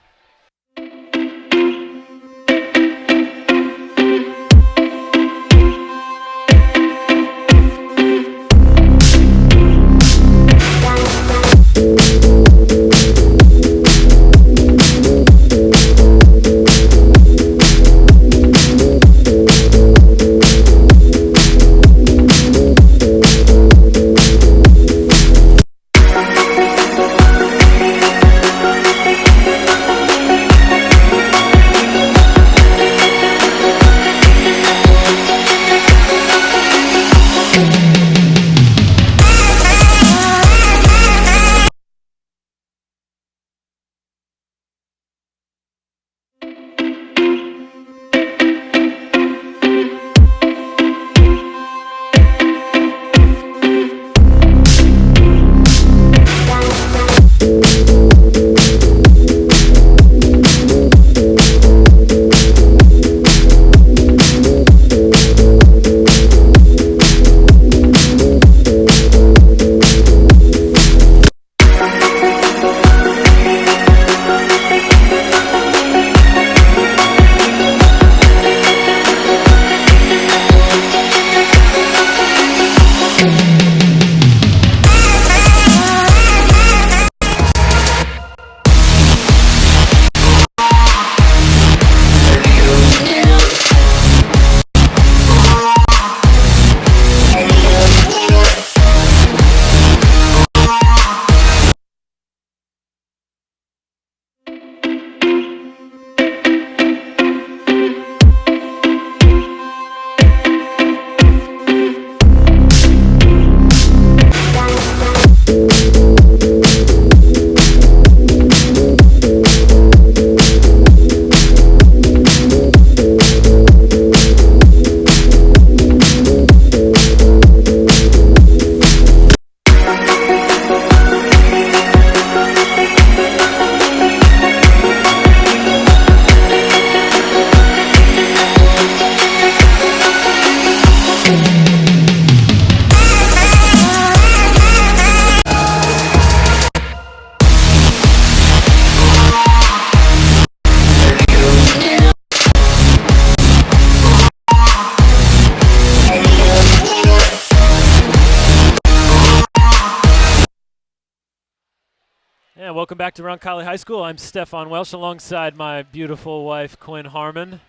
And welcome back to Roncalli High School. I'm Stefan Welsh alongside my beautiful wife, Quinn Harmon.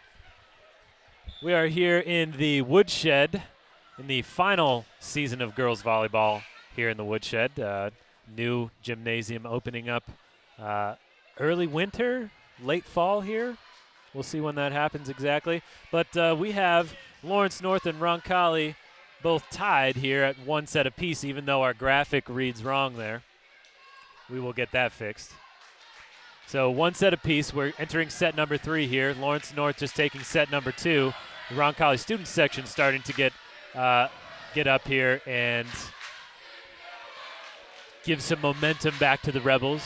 We are here in the woodshed in the final season of girls volleyball here in the Woodshed. New gymnasium opening up early winter, late fall here. We'll see when that happens exactly. But we have Lawrence North and Roncalli both tied here at 1 set apiece, even though our graphic reads wrong there. We will get that fixed. So 1 set apiece. We're entering set number 3 here. Lawrence North just taking set number 2. The Roncalli student section starting to get up here and give some momentum back to the Rebels.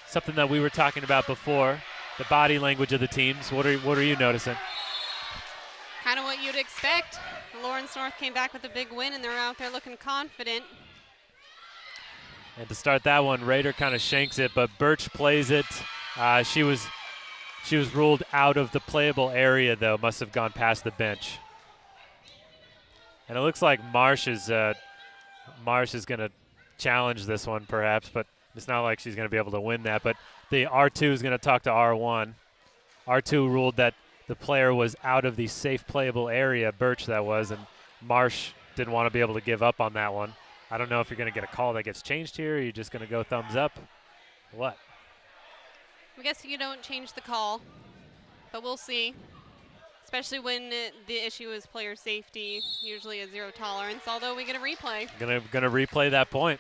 Something that we were talking about before, the body language of the teams. What are you noticing? Kind of what you'd expect. Lawrence North came back with a big win, and they're out there looking confident. And to start that one, Rader kind of shanks it, but Birch plays it. She was ruled out of the playable area, though. Must have gone past the bench. And it looks like Marsh is going to challenge this one, perhaps, but it's not like she's going to be able to win that. But the R2 is going to talk to R1. R2 ruled that the player was out of the safe playable area, Birch that was, and Marsh didn't want to be able to give up on that one. I don't know if you're going to get a call that gets changed here, or you're just going to go thumbs up. What? I guess you don't change the call, but we'll see. Especially when the issue is player safety, usually a 0 tolerance, although we get a replay. Gonna replay that point.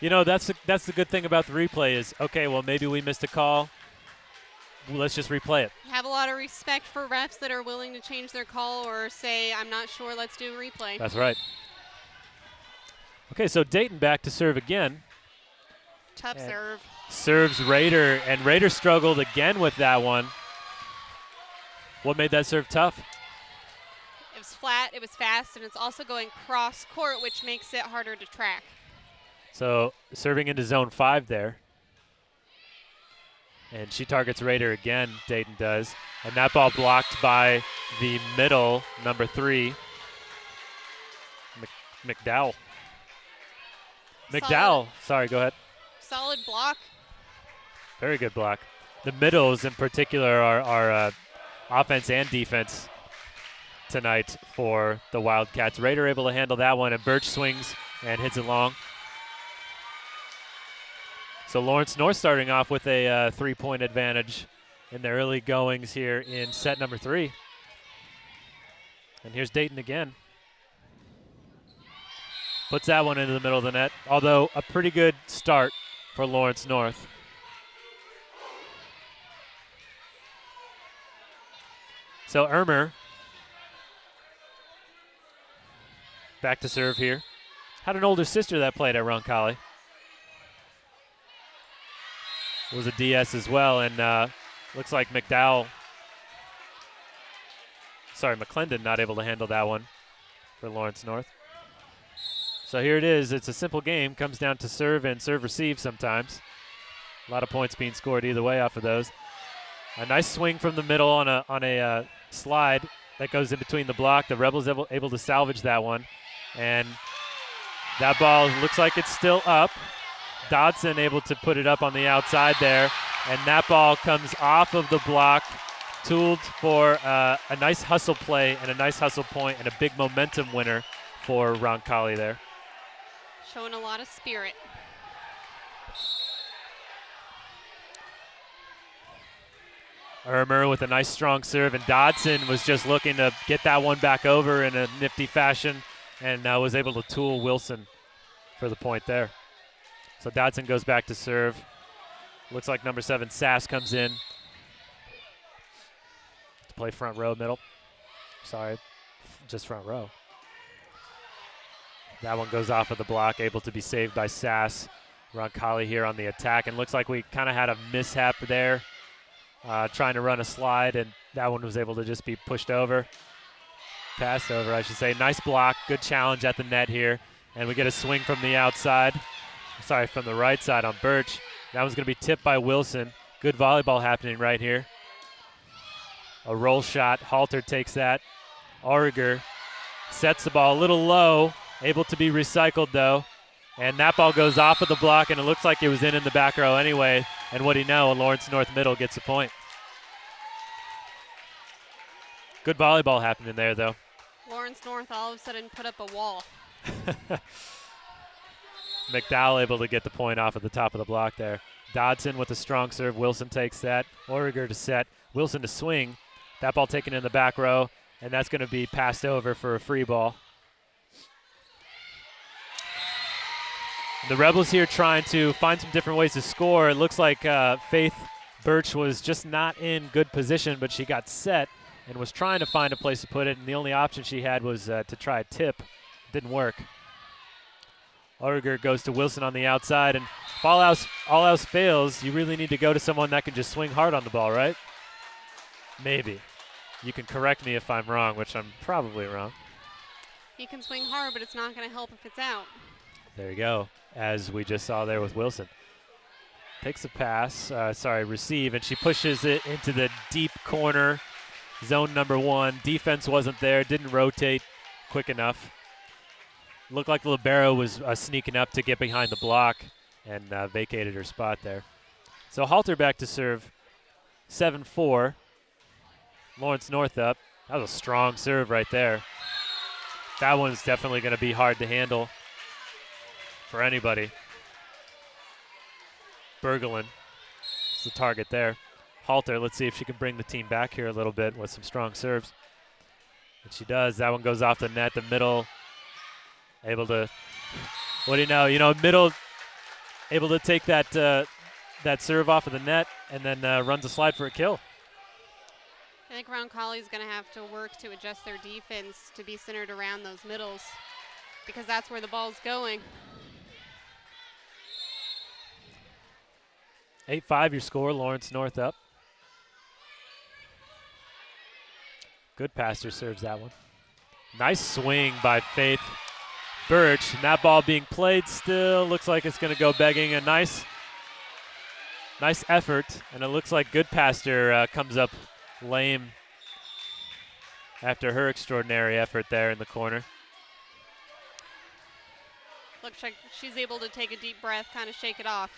You know, that's the good thing about the replay is, okay, well, maybe we missed a call. Let's just replay it. Have a lot of respect for refs that are willing to change their call or say, I'm not sure, let's do a replay. That's right. Okay, so Dayton back to serve again. Tough serve. Serves Rader, and Rader struggled again with that one. What made that serve tough? It was flat, it was fast, and it's also going cross court, which makes it harder to track. So serving into zone 5 there. And she targets Rader again, Dayton does. And that ball blocked by the middle, number 3, McDowell. McDowell, sorry, go ahead. Solid block. Very good block. The middles in particular are offense and defense tonight for the Wildcats. Rader able to handle that one, and Birch swings and hits it long. So Lawrence North starting off with a 3-point advantage in the early goings here in set number 3. And here's Dayton again. Puts that one into the middle of the net, although a pretty good start for Lawrence North. So Ermer back to serve here. Had an older sister that played at Roncalli. Was a DS as well, and looks like McClendon not able to handle that one for Lawrence North. So here it is. It's a simple game. Comes down to serve and serve-receive sometimes. A lot of points being scored either way off of those. A nice swing from the middle on a slide that goes in between the block. The Rebels able to salvage that one. And that ball looks like it's still up. Dodson able to put it up on the outside there. And that ball comes off of the block, tooled for a nice hustle play and a nice hustle point and a big momentum winner for Roncalli there. Showing a lot of spirit. Ermer with a nice strong serve, and Dodson was just looking to get that one back over in a nifty fashion and was able to tool Wilson for the point there. So Dodson goes back to serve. Looks like number 7, Sass, comes in to play front row middle. Sorry, just front row. That one goes off of the block, able to be saved by Sass. Roncalli here on the attack, and looks like we kind of had a mishap there, trying to run a slide, and that one was able to just be pushed over. Passed over, I should say. Nice block, good challenge at the net here, and we get a swing from the outside. Sorry, from the right side on Birch. That one's going to be tipped by Wilson. Good volleyball happening right here. A roll shot. Halter takes that. Origer sets the ball a little low. Able to be recycled, though. And that ball goes off of the block, and it looks like it was in the back row anyway. And what do you know? Lawrence North middle gets a point. Good volleyball happening there, though. Lawrence North all of a sudden put up a wall. McDowell able to get the point off at the top of the block there. Dodson with a strong serve. Wilson takes that. Origer to set. Wilson to swing. That ball taken in the back row, and that's going to be passed over for a free ball. The Rebels here trying to find some different ways to score. It looks like Faith Birch was just not in good position, but she got set and was trying to find a place to put it, and the only option she had was to try a tip. Didn't work. Origer goes to Wilson on the outside, and if all else fails, you really need to go to someone that can just swing hard on the ball, right? Maybe. You can correct me if I'm wrong, which I'm probably wrong. He can swing hard, but it's not going to help if it's out. There you go, as we just saw there with Wilson. Takes a pass, receive, and she pushes it into the deep corner, zone number 1. Defense wasn't there, didn't rotate quick enough. Looked like the libero was sneaking up to get behind the block and vacated her spot there. So Halter back to serve, 7-4. Lawrence North up. That was a strong serve right there. That one's definitely going to be hard to handle for anybody. Bergelin is the target there. Halter, let's see if she can bring the team back here a little bit with some strong serves. And she does. That one goes off the net, the middle. Able to, what do you know? Middle, able to take that that serve off of the net and then runs a slide for a kill. I think Roncalli is going to have to work to adjust their defense to be centered around those middles because that's where the ball's going. 8-5 your score, Lawrence North up. Good passer serves that one. Nice swing by Faith Birch, and that ball being played still looks like it's going to go begging. A nice effort, and it looks like Goodpaster comes up lame after her extraordinary effort there in the corner. Looks like she's able to take a deep breath, kind of shake it off.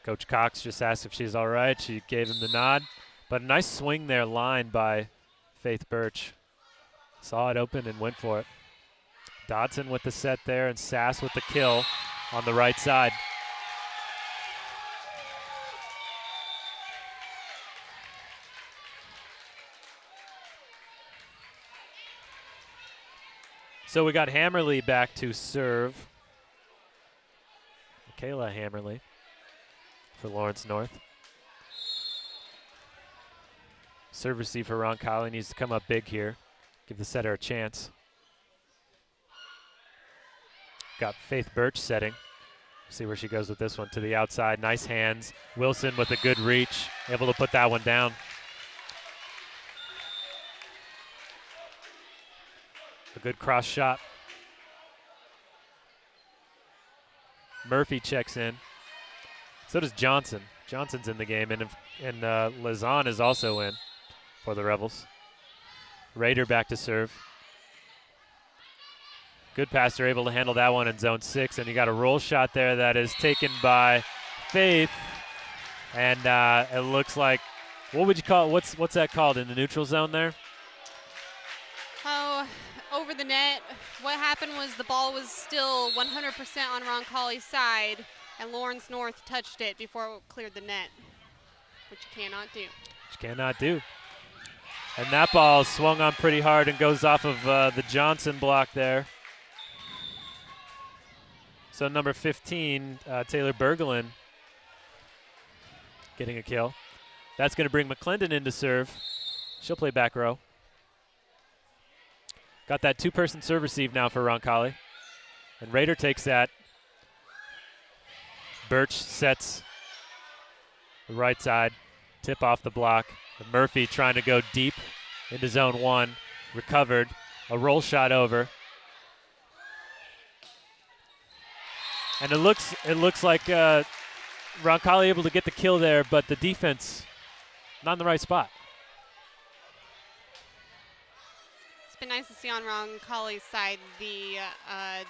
Coach Cox just asked if she's all right. She gave him the nod, but a nice swing there, line by Faith Birch. Saw it open and went for it. Dodson with the set there, and Sass with the kill on the right side. So we got Hammerly back to serve. Michaela Hammerly for Lawrence North. Serve receive for Roncalli needs to come up big here. Give the setter a chance. Got Faith Birch setting. See where she goes with this one to the outside. Nice hands. Wilson with a good reach, able to put that one down. A good cross shot. Murphy checks in. So does Johnson. Johnson's in the game, and Lazan is also in for the Rebels. Rader back to serve. Good passer, able to handle that one in zone 6, and you got a roll shot there that is taken by Faith, and it looks like, what would you call it? What's that called in the neutral zone there? Oh, over the net. What happened was the ball was still 100% on Roncalli's side, and Lawrence North touched it before it cleared the net, which you cannot do. Which you cannot do. And that ball swung on pretty hard and goes off of the Johnson block there. So number 15, Taylor Bergelin, getting a kill. That's going to bring McClendon in to serve. She'll play back row. Got that two-person serve receive now for Roncalli. And Rader takes that. Birch sets the right side. Tip off the block. And Murphy trying to go deep into zone 1. Recovered. A roll shot over. And it looks like Roncalli able to get the kill there, but the defense not in the right spot. It's been nice to see on Roncalli's side the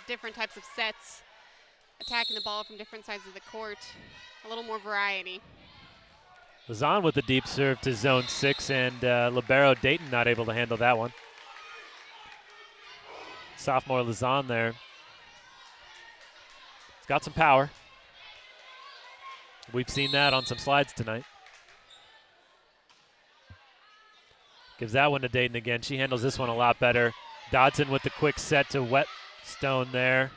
different types of sets, attacking the ball from different sides of the court. A little more variety. Lazan with the deep serve to zone 6, and libero Dayton not able to handle that one. Sophomore Lazan there. got some power. We've seen that on some slides tonight. Gives that one to Dayton again. She handles this one a lot better. Dodson with the quick set to Whetstone there.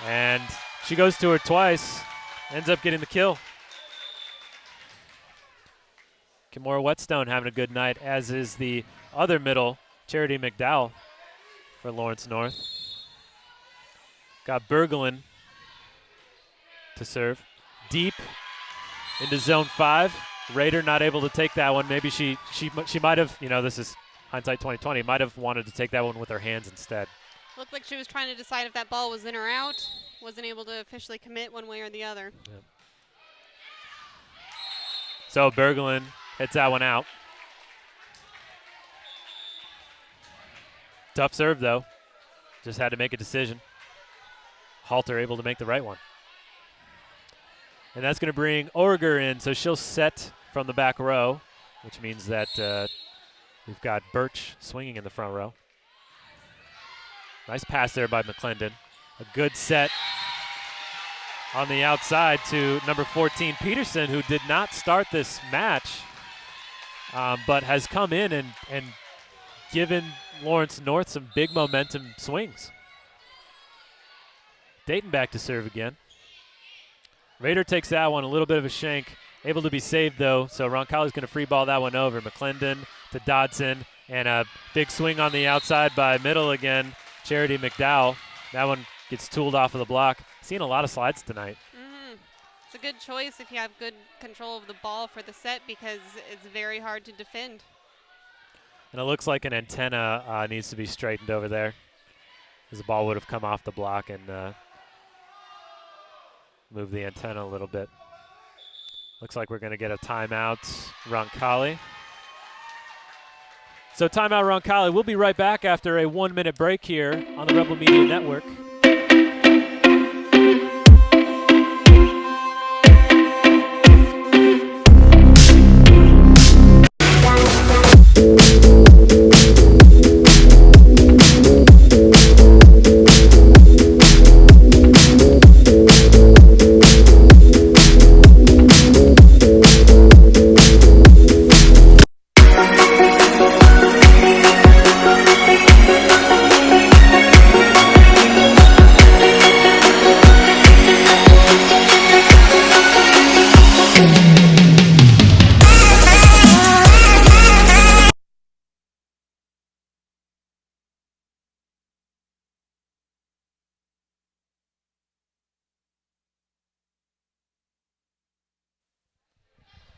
And she goes to her twice, ends up getting the kill. Kimora Whetstone having a good night, as is the other middle, Charity McDowell for Lawrence North. Got Bergelin to serve. Deep into zone 5. Raider not able to take that one. Maybe she might have, this is hindsight 2020, might have wanted to take that one with her hands instead. Looked like she was trying to decide if that ball was in or out. Wasn't able to officially commit one way or the other. Yep. So Bergelin hits that one out. Tough serve, though. Just had to make a decision. Halter able to make the right one. And that's going to bring Orger in, so she'll set from the back row, which means that we've got Birch swinging in the front row. Nice pass there by McClendon. A good set on the outside to number 14, Peterson, who did not start this match, but has come in and given Lawrence North some big momentum swings. Dayton back to serve again. Raider takes that one, a little bit of a shank. Able to be saved, though, so Roncalli's going to free ball that one over. McClendon to Dodson, and a big swing on the outside by middle again, Charity McDowell. That one gets tooled off of the block. Seeing a lot of slides tonight. It's a good choice if you have good control of the ball for the set, because it's very hard to defend. And it looks like an antenna needs to be straightened over there, as the ball would have come off the block and move the antenna a little bit. Looks like we're going to get a timeout, Roncalli. So timeout, Roncalli. We'll be right back after a 1-minute break here on the Rebel Media Network.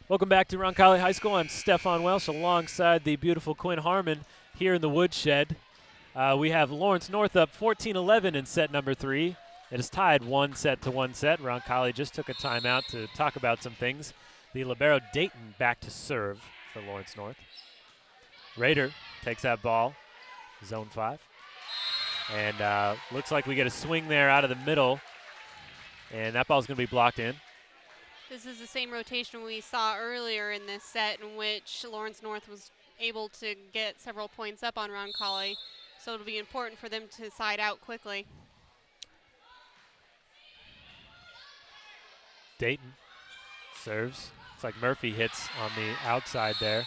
Welcome back to Roncalli High School. I'm Stefan Welsh alongside the beautiful Quinn Harmon here in the woodshed. We have Lawrence North up 14-11 in set number 3. It is tied 1 set to 1 set. Roncalli just took a timeout to talk about some things. The libero Dayton back to serve for Lawrence North. Raider takes that ball, zone 5. And looks like we get a swing there out of the middle. And that ball's going to be blocked in. This is the same rotation we saw earlier in this set, in which Lawrence North was able to get several points up on Roncalli, so it'll be important for them to side out quickly. Dayton serves. Looks like Murphy hits on the outside there,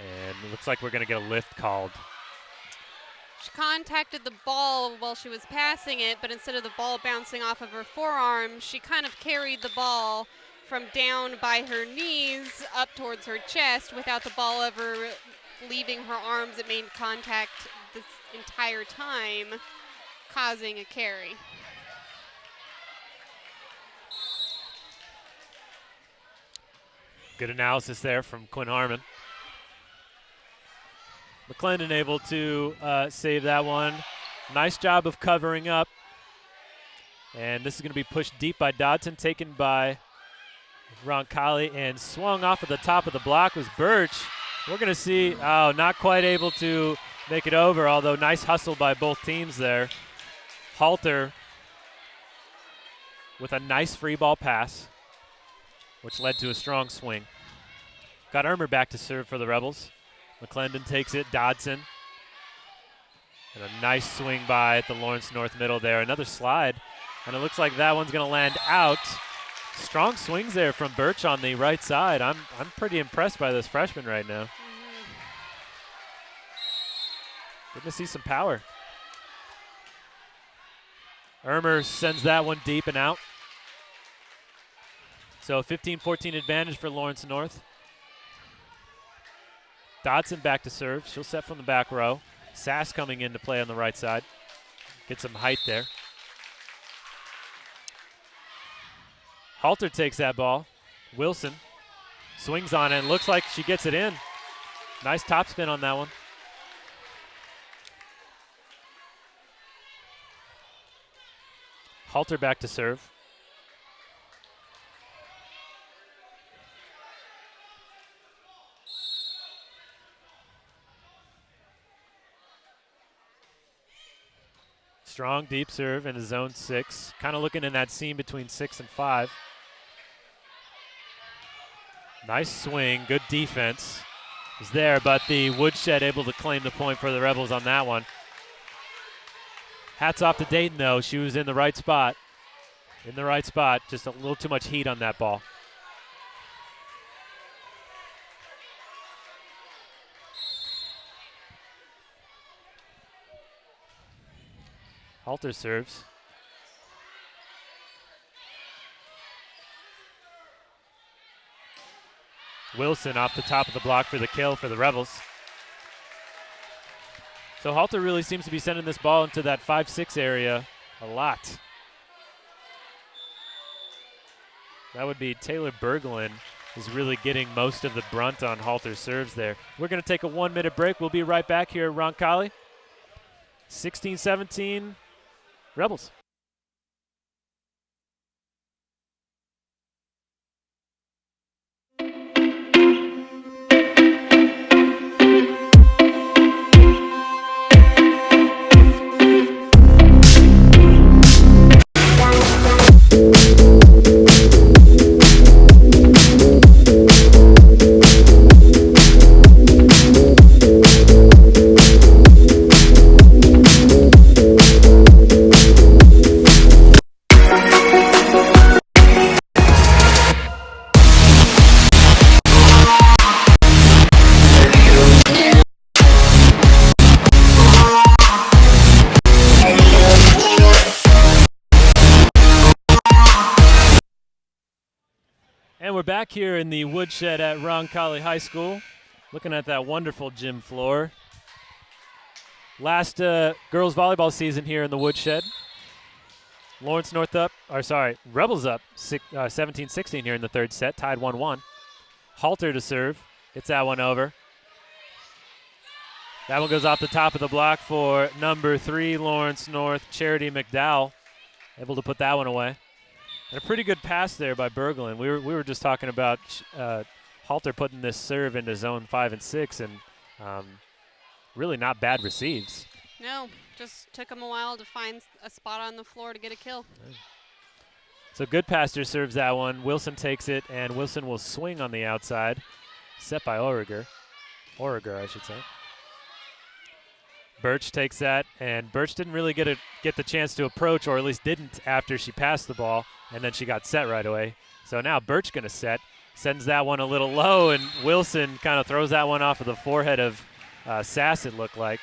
and it looks like we're going to get a lift called. She contacted the ball while she was passing it, but instead of the ball bouncing off of her forearm, she kind of carried the ball from down by her knees up towards her chest without the ball ever leaving her arms. It made contact this entire time, causing a carry. Good analysis there from Quinn Harmon. McClendon able to save that one. Nice job of covering up. And this is going to be pushed deep by Dodson, taken by Roncalli, and swung off at the top of the block was Birch. We're going to see, not quite able to make it over, although nice hustle by both teams there. Halter with a nice free ball pass, which led to a strong swing. Got Ermer back to serve for the Rebels. McClendon takes it, Dodson. And a nice swing by the Lawrence North middle there. Another slide And it looks like that one's going to land out. Strong swings there from Birch on the right side. I'm pretty impressed by this freshman right now. Good to see some power. Ermer sends that one deep and out. So 15-14 advantage for Lawrence North. Dodson back to serve. She'll set from the back row. Sass coming in to play on the right side. Get some height there. Halter takes that ball. Wilson swings on it and looks like she gets it in. Nice topspin on that one. Halter back to serve. Strong deep serve into zone 6. Kind of looking in that seam between 6 and 5. Nice swing, good defense. Was there, but the Woodshed able to claim the point for the Rebels on that one. Hats off to Dayton, though. She was in the right spot. In the right spot. Just a little too much heat on that ball. Halter serves. Wilson off the top of the block for the kill for the Rebels. So Halter really seems to be sending this ball into that 5-6 area a lot. That would be Taylor Berglund is really getting most of the brunt on Halter's serves there. We're going to take a 1-minute break. We'll be right back here at Roncalli. 16-17 Rebels. And we're back here in the woodshed at Roncalli High School, looking at that wonderful gym floor. Last girls volleyball season here in the woodshed. Rebels up 17-16 here in the third set, tied 1-1. Halter to serve, gets that one over. That one goes off the top of the block for number 3, Lawrence North, Charity McDowell, able to put that one away. And a pretty good pass there by Berglund. We were just talking about Halter putting this serve into zone 5 and 6, and really not bad receives. No, just took him a while to find a spot on the floor to get a kill. So Goodpaster serves that one. Wilson takes it, and Wilson will swing on the outside. Set by Origer, I should say. Birch takes that, and Birch didn't really get the chance to approach, or at least didn't after she passed the ball, and then she got set right away. So now Birch going to set, sends that one a little low, and Wilson kind of throws that one off of the forehead of Sass, it looked like.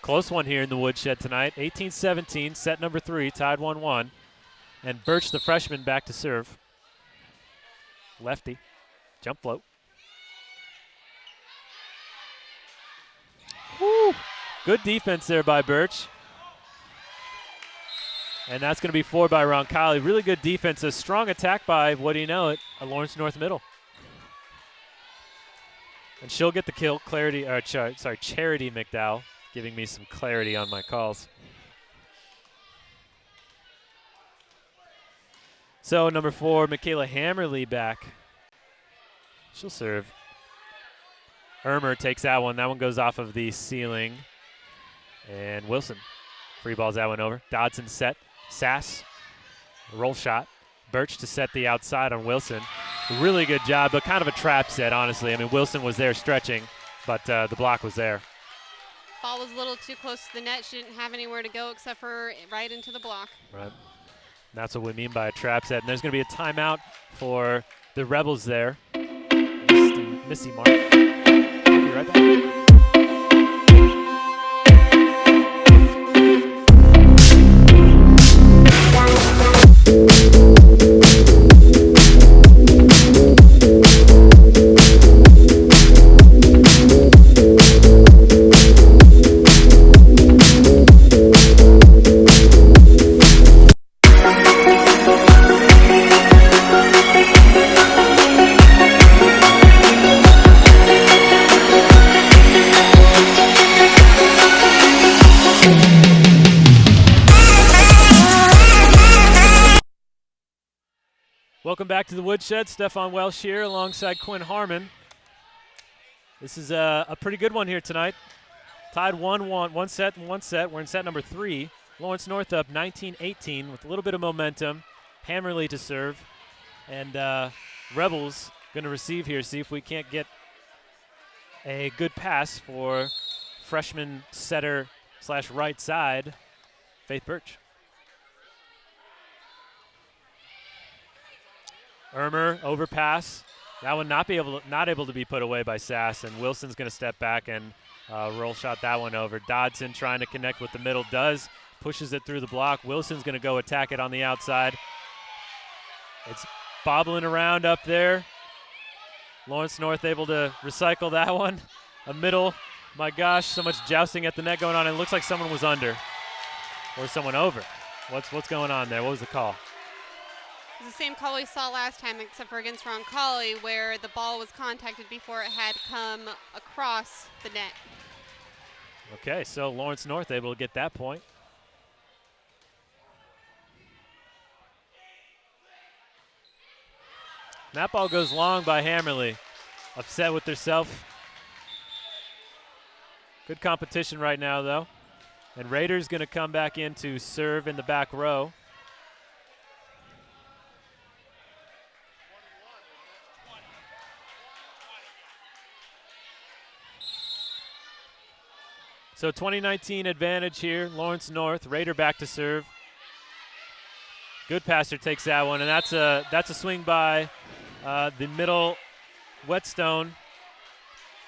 Close one here in the woodshed tonight. 18-17, set number 3, tied 1-1. And Birch, the freshman, back to serve. Lefty, jump float. Woo. Good defense there by Birch. And that's going to be 4 by Roncalli. Really good defense. A strong attack by, what do you know it, a Lawrence North middle. And she'll get the kill. Charity McDowell, giving me some clarity on my calls. So number 4, Michaela Hammerly back. She'll serve. Ermer takes that one. That one goes off of the ceiling. And Wilson free balls that one over. Dodson set. Sass, roll shot. Birch to set the outside on Wilson. Really good job, but kind of a trap set, honestly. I mean, Wilson was there stretching, but the block was there. Ball was a little too close to the net. She didn't have anywhere to go except for right into the block. Right. That's what we mean by a trap set. And there's going to be a timeout for the Rebels there. Missy Mark. We'll be right back. Welcome back to the Woodshed. Stefan Welsh here alongside Quinn Harmon. This is a pretty good one here tonight. Tied 1-1, one set and one set. We're in set number 3. Lawrence North up 19-18 with a little bit of momentum. Hammerly to serve. And Rebels going to receive here. See if we can't get a good pass for freshman setter / right side, Faith Birch. Ermer overpass. That one not able to be put away by Sass, and Wilson's going to step back and roll shot that one over. Dodson trying to connect with the middle, pushes it through the block. Wilson's going to go attack it on the outside. It's bobbling around up there. Lawrence North able to recycle that one. A middle. My gosh, so much jousting at the net going on. It looks like someone was under or someone over. What's going on there? What was the call? It's the same call we saw last time, except for against Roncalli, where the ball was contacted before it had come across the net. Okay, so Lawrence North able to get that point. That ball goes long by Hammerly. Upset with herself. Good competition right now, though. And Rader's going to come back in to serve in the back row. So 2019 advantage here, Lawrence North. Rader back to serve. Good passer takes that one, and that's a swing by the middle Whetstone.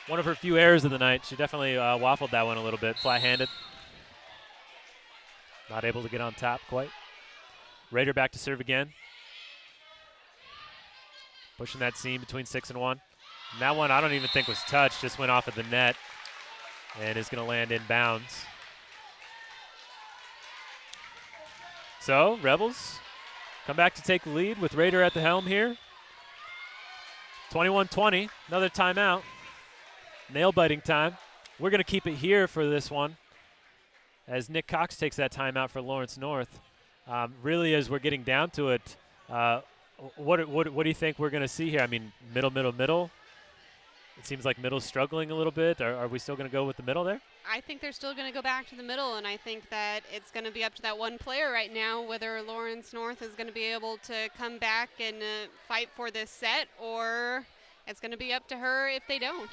One of her few errors of the night. She definitely waffled that one a little bit, flat-handed. Not able to get on top quite. Rader back to serve again. Pushing that seam between 6 and 1. And that one I don't even think was touched, just went off of the net and is going to land in bounds. So, Rebels come back to take the lead with Rader at the helm here. 21-20, another timeout. Nail-biting time. We're going to keep it here for this one as Nick Cox takes that timeout for Lawrence North. Really, as we're getting down to it, what do you think we're going to see here? I mean, middle. It seems like middle's struggling a little bit. Are we still going to go with the middle there? I think they're still going to go back to the middle, and I think that it's going to be up to that one player right now whether Lawrence North is going to be able to come back and fight for this set, or it's going to be up to her if they don't.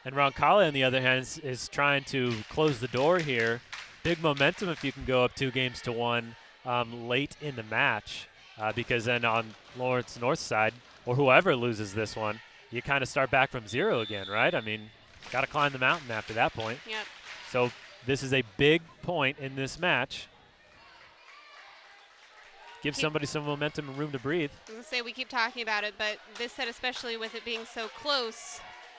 And Roncalli, on the other hand, is trying to close the door here. Big momentum if you can go up 2-1 late in the match, because then on Lawrence North's side, or whoever loses this one, you kind of start back from 0 again, right? I mean, got to climb the mountain after that point. Yep. So this is a big point in this match. Give somebody some momentum and room to breathe. I was going to say, we keep talking about it, but this set, especially with it being so close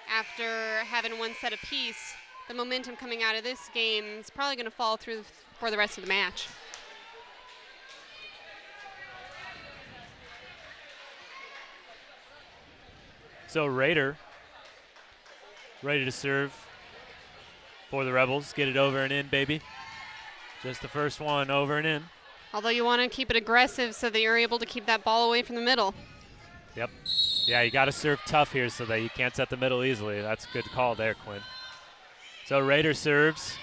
after having one set apiece, the momentum coming out of this game is probably going to fall through for the rest of the match. So Rader ready to serve for the Rebels. Get it over and in, baby. Just the first one over and in. Although you want to keep it aggressive so that you're able to keep that ball away from the middle. Yep. Yeah, you got to serve tough here so that you can't set the middle easily. That's a good call there, Quinn. So Rader serves.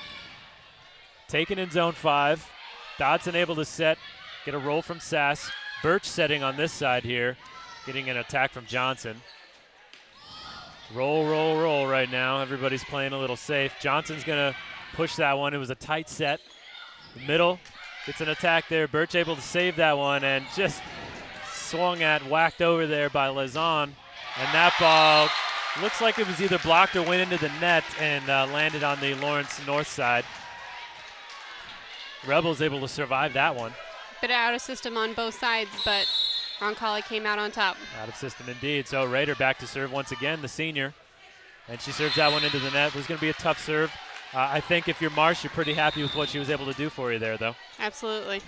Taken in zone 5. Dodson able to set. Get a roll from Sass. Birch setting on this side here. Getting an attack from Johnson. Roll right now. Everybody's playing a little safe. Johnson's going to push that one. It was a tight set. The middle gets an attack there. Birch able to save that one and just swung at, whacked over there by Lazon. And that ball looks like it was either blocked or went into the net and landed on the Lawrence North side. Rebels able to survive that one. Bit out of system on both sides, but Roncalli came out on top. Out of system indeed. So Rader back to serve once again, the senior. And she serves that one into the net. It was going to be a tough serve. I think if you're Marsh, you're pretty happy with what she was able to do for you there, though. Absolutely.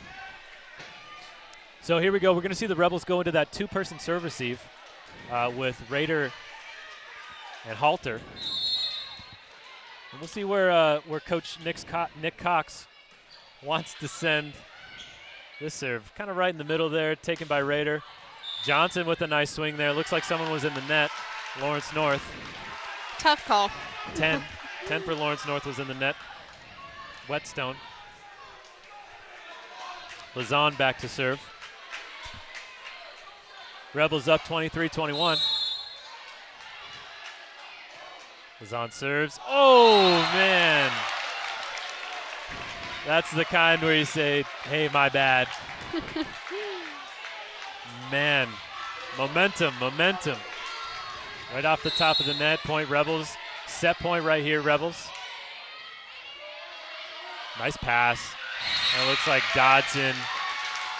So here we go. We're going to see the Rebels go into that two-person serve receive with Rader and Halter. And we'll see where Coach Nick Cox wants to send this serve. Kind of right in the middle there, taken by Rader. Johnson with a nice swing there. Looks like someone was in the net. Lawrence North. Tough call. 10 for Lawrence North was in the net. Whetstone. Lazon back to serve. Rebels up 23-21. Lazon serves. Oh, man. That's the kind where you say, hey, my bad. Man, momentum. Right off the top of the net, point Rebels. Set point right here, Rebels. Nice pass. And it looks like Dodson.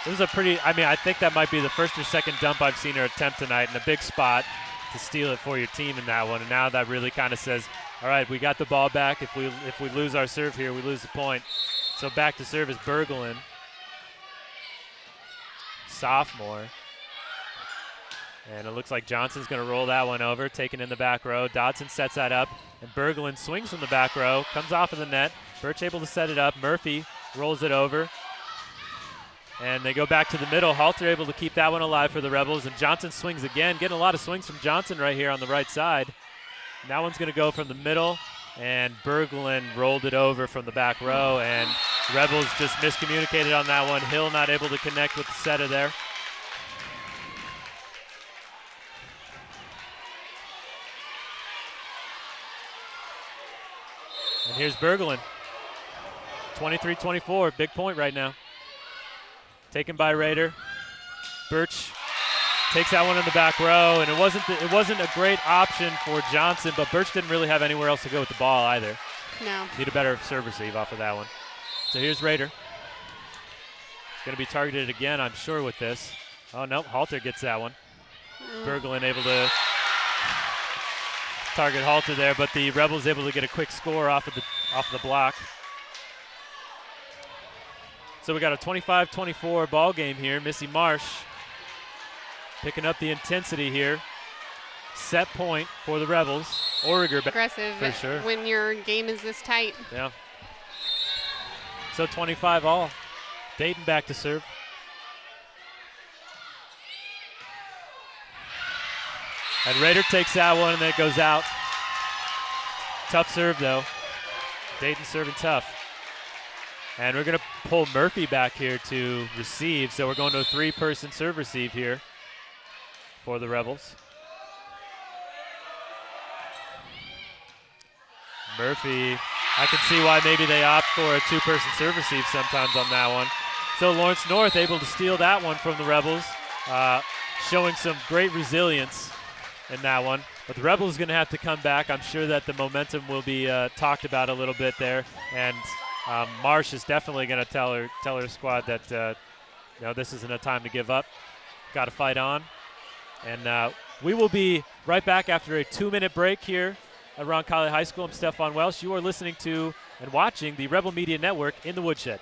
This is a pretty, I think that might be the first or second dump I've seen her attempt tonight in a big spot to steal it for your team in that one. And now that really kind of says, all right, we got the ball back. If we lose our serve here, we lose the point. So back to serve is Bergelin. Sophomore. And it looks like Johnson's going to roll that one over, taken in the back row. Dodson sets that up, and Bergelin swings from the back row, comes off of the net. Birch able to set it up. Murphy rolls it over. And they go back to the middle. Halter able to keep that one alive for the Rebels, and Johnson swings again. Getting a lot of swings from Johnson right here on the right side. And that one's going to go from the middle, and Bergelin rolled it over from the back row, and Rebels just miscommunicated on that one. Hill not able to connect with the setter there. And here's Bergelin. 23-24, big point right now. Taken by Rader. Birch takes that one in the back row, and it wasn't a great option for Johnson, but Birch didn't really have anywhere else to go with the ball either. No. Need a better serve receive off of that one. So here's Rader. Going to be targeted again, I'm sure, with this. Oh, no, Halter gets that one. Bergelin able to target Halter there, but the Rebels able to get a quick score off of the block. So we got a 25-24 ball game here. Missy Marsh picking up the intensity here. Set point for the Rebels. Origer aggressive for sure when your game is this tight. Yeah. So 25 all. Dayton back to serve. And Rader takes that one, and then it goes out. Tough serve, though. Dayton serving tough. And we're going to pull Murphy back here to receive. So we're going to a three-person serve receive here for the Rebels. Murphy, I can see why maybe they opt for a two-person serve receive sometimes on that one. So Lawrence North able to steal that one from the Rebels, showing some great resilience in that one. But the Rebels going to have to come back. I'm sure that the momentum will be talked about a little bit there. And Marsh is definitely going to tell her squad that this isn't a time to give up. Got to fight on. And we will be right back after a 2-minute break here at Roncalli High School. I'm Stefan Welsh. You are listening to and watching the Rebel Media Network in the Woodshed.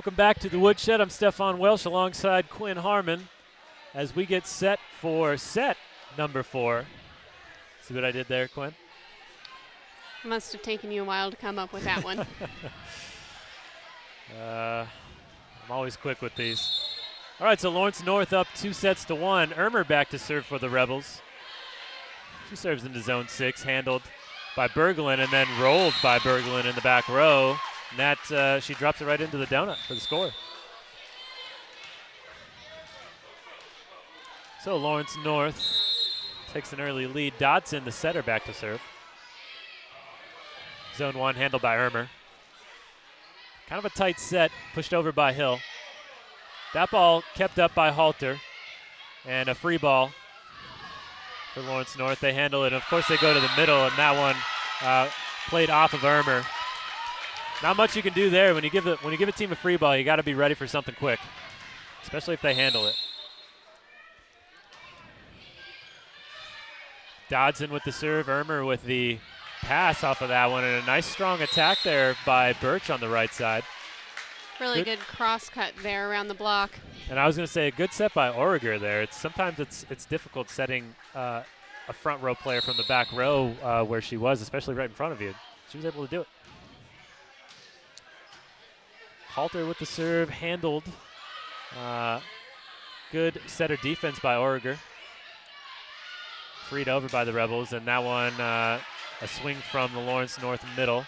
Welcome back to the Woodshed. I'm Stefan Welsh alongside Quinn Harmon as we get set for set number 4. See what I did there, Quinn? Must have taken you a while to come up with that one. I'm always quick with these. All right, so Lawrence North up 2-1. Ermer back to serve for the Rebels. She serves into zone 6, handled by Berglund and then rolled by Berglund in the back row. And that she drops it right into the donut for the score. So Lawrence North takes an early lead. Dodson, the setter, back to serve. Zone 1 handled by Ermer. Kind of a tight set, pushed over by Hill. That ball kept up by Halter. And a free ball for Lawrence North. They handle it. Of course, they go to the middle, and that one played off of Ermer. Not much you can do there. When you give a team a free ball, you got to be ready for something quick, especially if they handle it. Dodson with the serve. Ermer with the pass off of that one, and a nice strong attack there by Birch on the right side. Really good cross cut there around the block. And I was going to say a good set by Origer there. Sometimes it's difficult setting a front row player from the back row where she was, especially right in front of you. She was able to do it. Halter with the serve, handled. Good setter defense by Origer. Freed over by the Rebels, and that one a swing from the Lawrence North middle.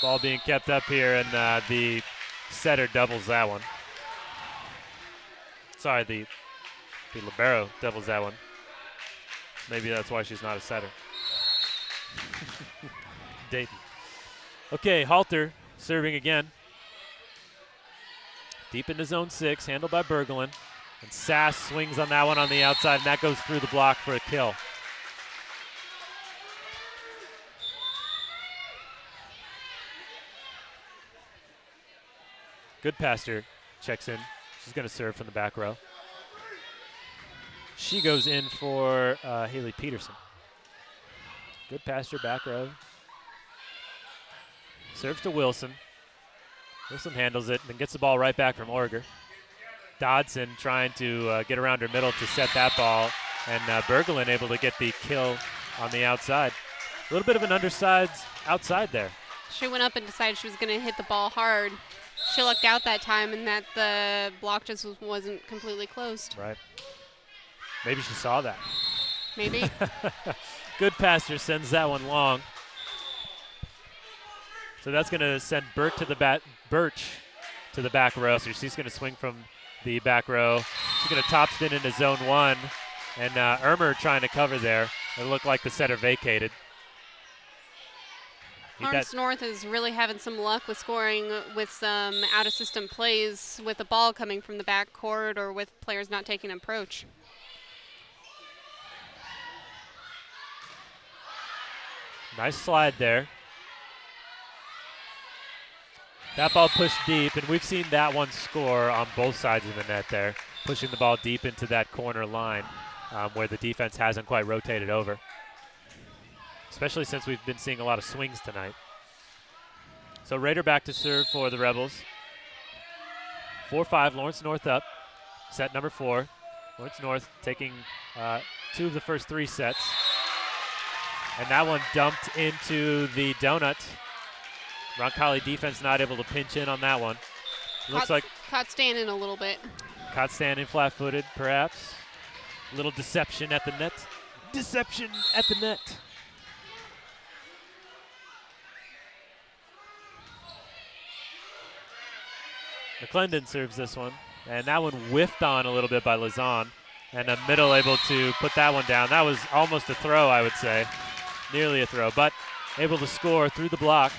Ball being kept up here, and the setter doubles that one. Sorry, the libero doubles that one. Maybe that's why she's not a setter. Dayton. Okay, Halter serving again. Deep into zone 6, handled by Berglund. And Sass swings on that one on the outside, and that goes through the block for a kill. Good passer checks in. She's going to serve from the back row. She goes in for Haley Peterson. Good passer, back row. Serves to Wilson. Wilson handles it, then gets the ball right back from Origer. Dodson trying to get around her middle to set that ball, and Berglund able to get the kill on the outside. A little bit of an undersized outside there. She went up and decided she was going to hit the ball hard. She lucked out that time, and that the block just wasn't completely closed. Right. Maybe she saw that. Maybe. Good passer sends that one long. So that's going to send Birch to the back row. So she's going to swing from the back row. She's going to top spin into zone 1. And Ermer trying to cover there. It looked like the setter vacated. Lawrence North is really having some luck with scoring with some out-of-system plays with the ball coming from the back court or with players not taking an approach. Nice slide there. That ball pushed deep, and we've seen that one score on both sides of the net there, pushing the ball deep into that corner line where the defense hasn't quite rotated over, especially since we've been seeing a lot of swings tonight. So Rader back to serve for the Rebels. 4-5, Lawrence North up. Set number 4. Lawrence North taking 2 of the first 3 sets. And that one dumped into the donut. Roncalli defense not able to pinch in on that one. Looks like caught standing a little bit. Caught standing flat-footed, perhaps. A little deception at the net. Deception at the net. McClendon serves this one, and that one whiffed on a little bit by Lazan, and a middle able to put that one down. That was almost a throw, I would say. Nearly a throw, but able to score through the block.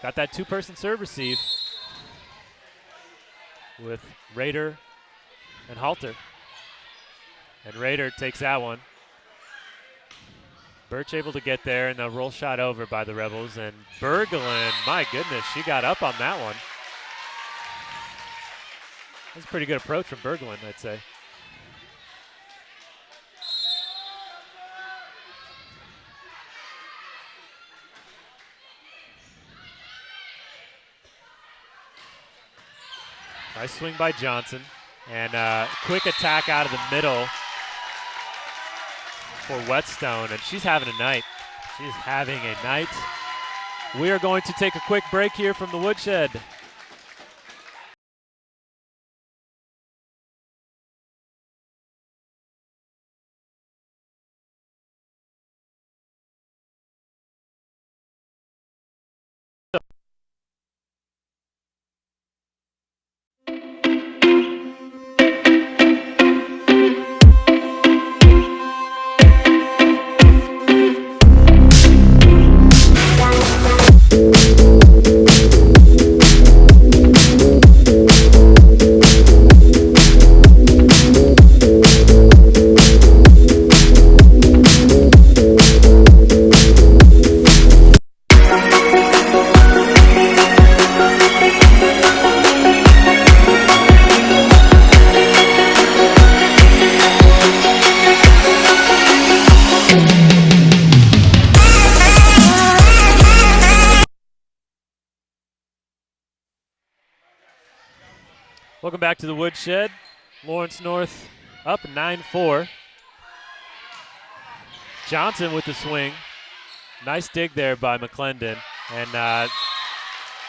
Got that 2-person serve receive with Rader and Halter. And Rader takes that one. Birch able to get there, and a roll shot over by the Rebels. And Berglund, my goodness, she got up on that one. That's a pretty good approach from Berglund, I'd say. Nice swing by Johnson. And quick attack out of the middle for Whetstone, and she's having a night. She's having a night. We are going to take a quick break here from the Woodshed. Welcome back to the Woodshed. Lawrence North up 9-4. Johnson with the swing. Nice dig there by McClendon. And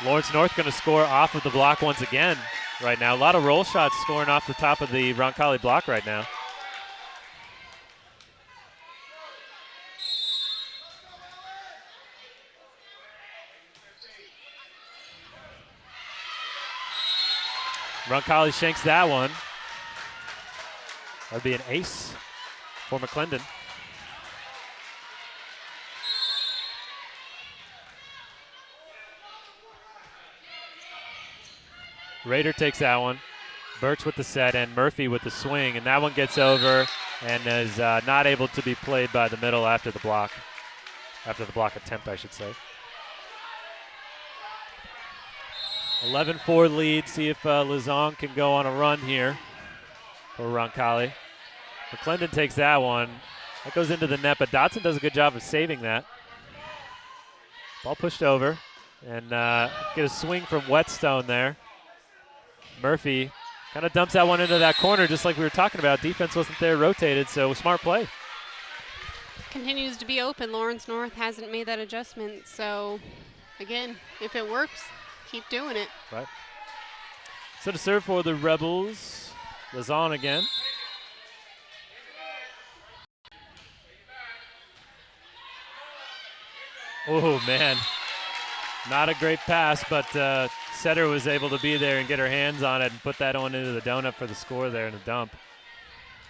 Lawrence North going to score off of the block once again right now. A lot of roll shots scoring off the top of the Roncalli block right now. Roncalli shanks that one. That'd be an ace for McClendon. Rader takes that one. Birch with the set and Murphy with the swing, and that one gets over and is not able to be played by the middle after the block. After the block attempt, I should say. 11-4 lead. See if Lizon can go on a run here for Roncalli. McClendon takes that one. That goes into the net, but Dotson does a good job of saving that. Ball pushed over, and get a swing from Whetstone there. Murphy kind of dumps that one into that corner just like we were talking about. Defense wasn't there, rotated, so smart play. Continues to be open. Lawrence North hasn't made that adjustment, so again, if it works, keep doing it. Right. So to serve for the Rebels, Lizon again. Oh, man. Not a great pass, but setter was able to be there and get her hands on it and put that one into the donut for the score there in the dump.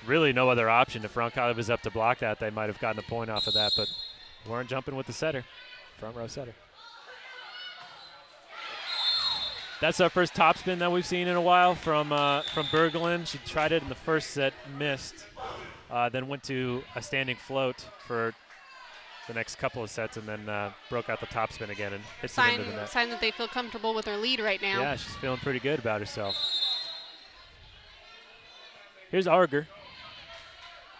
Really no other option. If Roncalli was up to block that, they might have gotten a point off of that, but weren't jumping with the setter, front row setter. That's our first topspin that we've seen in a while from Berglund. She tried it in the first set, missed, then went to a standing float for the next couple of sets, and then broke out the topspin again and hits it into the net. Sign that they feel comfortable with their lead right now. Yeah, she's feeling pretty good about herself. Here's Arger.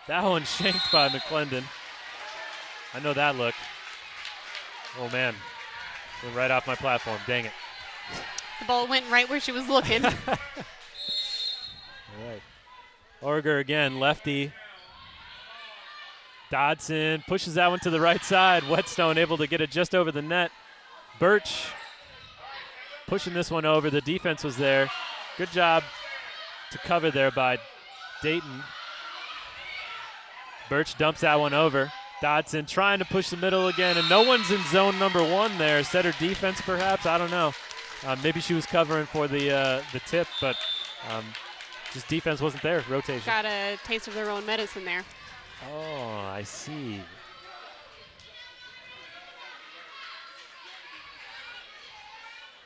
That one shanked by McClendon. I know that look. Oh, man. Went right off my platform. Dang it. The ball went right where she was looking. All right. Arger again, lefty. Dodson pushes that one to the right side. Whetstone able to get it just over the net. Birch pushing this one over. The defense was there. Good job to cover there by Dayton. Birch dumps that one over. Dodson trying to push the middle again, and no one's in zone number one there. Setter defense, perhaps? I don't know. Maybe she was covering for the tip, but just defense wasn't there. Rotation. Got a taste of their own medicine there. Oh, I see.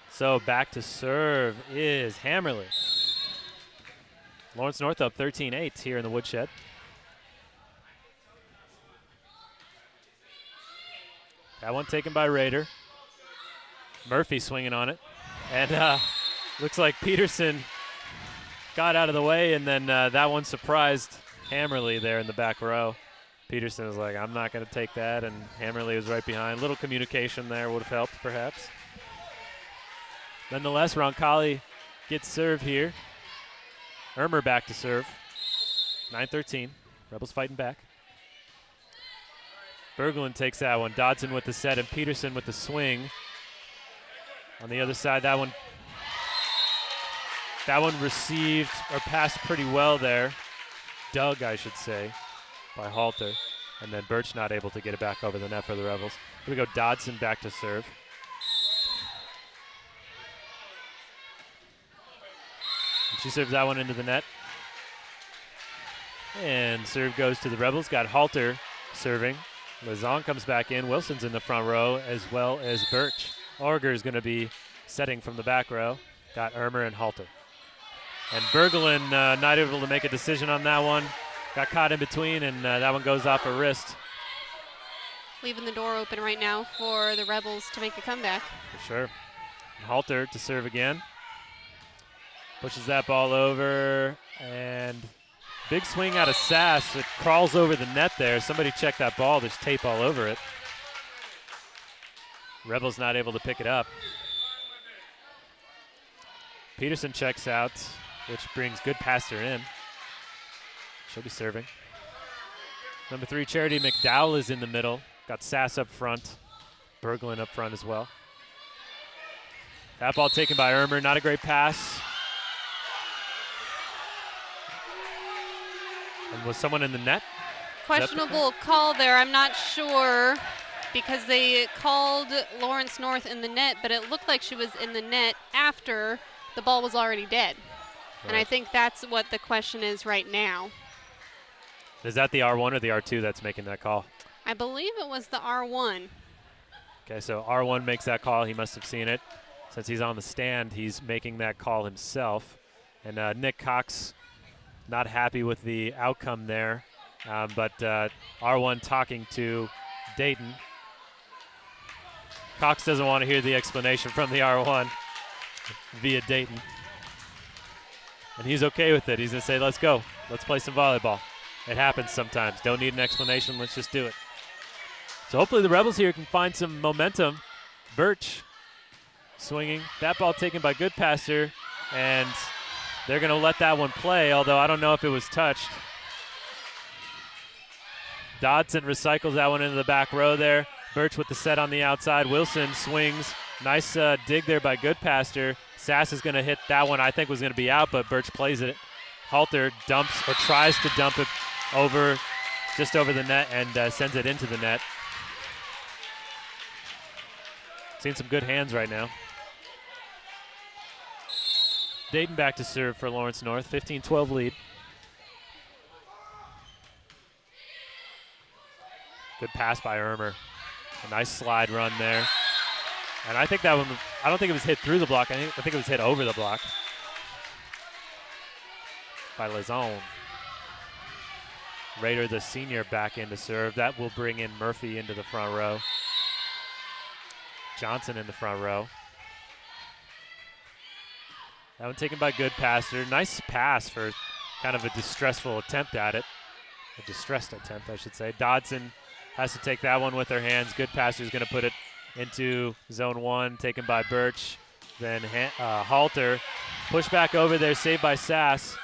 So back to serve is Hammerly. Lawrence North up 13-8 here in the Woodshed. That one taken by Rader. Murphy swinging on it. And looks like Peterson got out of the way, and then that one surprised Hammerly there in the back row. Peterson was like, I'm not going to take that, and Hammerly was right behind. Little communication there would have helped, perhaps. Nonetheless, Roncalli gets serve here. Ermer back to serve. 9-13. Rebels fighting back. Berglund takes that one. Dodson with the set and Peterson with the swing. On the other side, that one received or passed pretty well there. Dug, I should say, by Halter. And then Birch not able to get it back over the net for the Rebels. Here we go, Dodson back to serve. And she serves that one into the net. And serve goes to the Rebels. Got Halter serving. Lazon comes back in. Wilson's in the front row as well as Birch. Orger is going to be setting from the back row. Got Ermer and Halter. And Berglund not able to make a decision on that one. Got caught in between, and that one goes off her wrist. Leaving the door open right now for the Rebels to make a comeback. For sure. And Halter to serve again. Pushes that ball over, and big swing out of Sass. It crawls over the net there. Somebody check that ball. There's tape all over it. Rebels not able to pick it up. Peterson checks out, which brings good passer in. She'll be serving. Number 3, Charity McDowell is in the middle. Got Sass up front. Berglund up front as well. That ball taken by Ermer. Not a great pass. And was someone in the net? Questionable call there. I'm not sure because they called Lawrence North in the net, but it looked like she was in the net after the ball was already dead. Right. And I think that's what the question is right now. Is that the R1 or the R2 that's making that call? I believe it was the R1. Okay, so R1 makes that call. He must have seen it. Since he's on the stand, he's making that call himself. And Nick Cox not happy with the outcome there. But R1 talking to Dayton. Cox doesn't want to hear the explanation from the R1 via Dayton. And he's okay with it. He's going to say, let's go. Let's play some volleyball. It happens sometimes. Don't need an explanation. Let's just do it. So hopefully the Rebels here can find some momentum. Birch swinging. That ball taken by Goodpasser. And they're going to let that one play, although I don't know if it was touched. Dodson recycles that one into the back row there. Birch with the set on the outside. Wilson swings. Nice dig there by Goodpasser. Sass is going to hit that one. I think was going to be out, but Birch plays it. Halter dumps or tries to dump it over, just over the net, and sends it into the net. Seeing some good hands right now. Dayton back to serve for Lawrence North. 15-12 lead. Good pass by Ermer. A nice slide run there. And I think that one, I don't think it was hit through the block. I think it was hit over the block by Lazone. Rader, the senior, back in to serve. That will bring in Murphy into the front row. Johnson in the front row. That one taken by Goodpasser. Nice pass for kind of a distressful attempt at it. A distressed attempt, I should say. Dodson has to take that one with her hands. Goodpasser is going to put it into zone 1, taken by Birch. Then Halter. Push back over there, saved by Sass.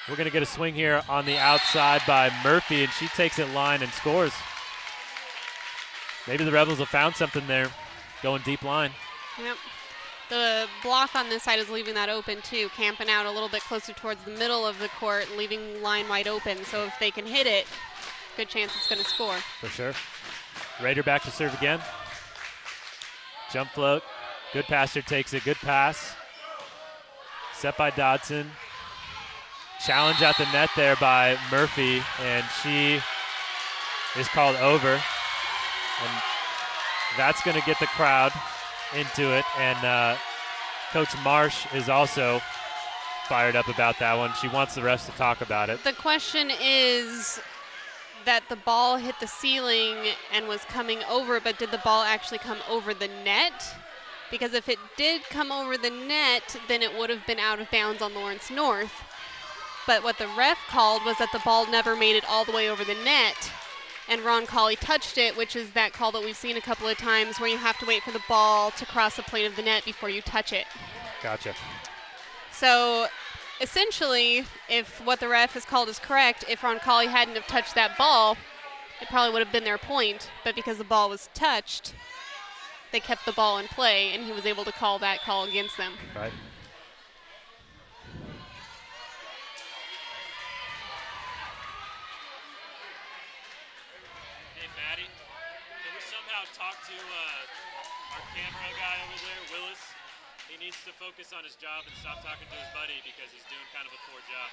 We're going to get a swing here on the outside by Murphy, and she takes it line and scores. Maybe the Rebels have found something there, going deep line. Yep. The block on this side is leaving that open too, camping out a little bit closer towards the middle of the court, leaving line wide open. So if they can hit it, good chance it's going to score. For sure. Rader back to serve again. Jump float. Goodpasser takes it. Good pass. Set by Dodson. Challenge at the net there by Murphy, and she is called over. And that's going to get the crowd into it, and Coach Marsh is also fired up about that one. She wants the refs to talk about it. The question is that the ball hit the ceiling and was coming over, but did the ball actually come over the net? Because if it did come over the net, then it would have been out of bounds on Lawrence North. But what the ref called was that the ball never made it all the way over the net, and Roncalli touched it, which is that call that we've seen a couple of times where you have to wait for the ball to cross the plane of the net before you touch it. Gotcha. So essentially, if what the ref has called is correct, if Roncalli hadn't have touched that ball, it probably would have been their point. But because the ball was touched, they kept the ball in play, and he was able to call that call against them. Right. Hey, Maddie, can we somehow talk to our camera guy over there, Willis? He needs to focus on his job and stop talking to his buddy because he's doing kind of a poor job.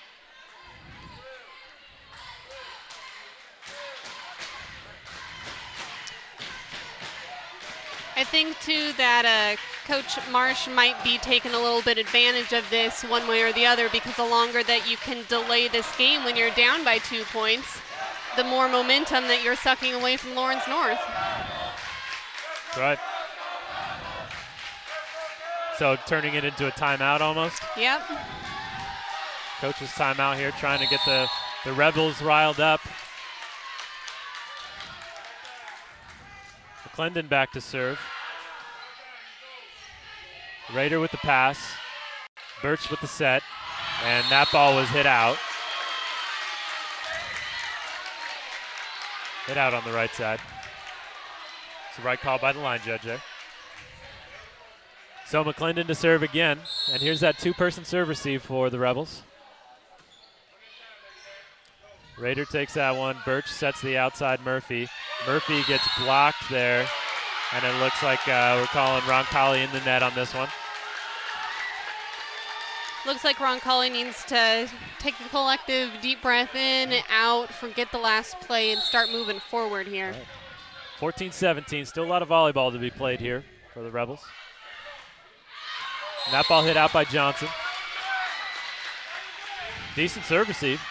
I think, too, that Coach Marsh might be taking a little bit advantage of this one way or the other, because the longer that you can delay this game when you're down by 2 points, the more momentum that you're sucking away from Lawrence North. That's right. So turning it into a timeout almost? Yep. Coach's timeout here, trying to get the Rebels riled up. McClendon back to serve. Rader with the pass. Birch with the set. And that ball was hit out. Hit out on the right side. It's the right call by the line judge there. So McClendon to serve again. And here's that 2-person serve receive for the Rebels. Rader takes that one. Birch sets the outside Murphy. Murphy gets blocked there. And it looks like we're calling Roncalli in the net on this one. Looks like Roncalli needs to take a collective deep breath in, out, forget the last play, and start moving forward here. Right. 14-17. Still a lot of volleyball to be played here for the Rebels. And that ball hit out by Johnson. Decent serve receive.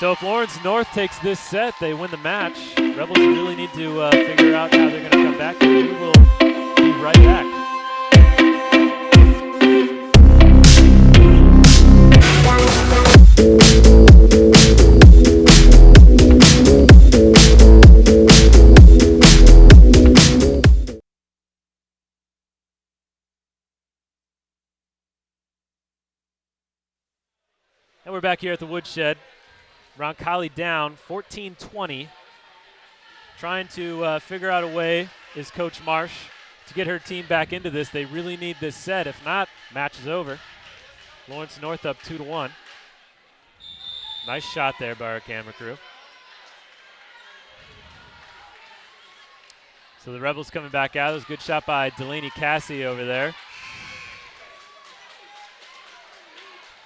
So if Lawrence North takes this set, they win the match. Rebels really need to figure out how they're going to come back. We will be right back. And we're back here at the Woodshed. Roncalli down 14-20. Trying to figure out a way is Coach Marsh to get her team back into this. They really need this set. If not, match is over. Lawrence North up 2-1. Nice shot there by our camera crew. So the Rebels coming back out. It was a good shot by Delaney Cassie over there.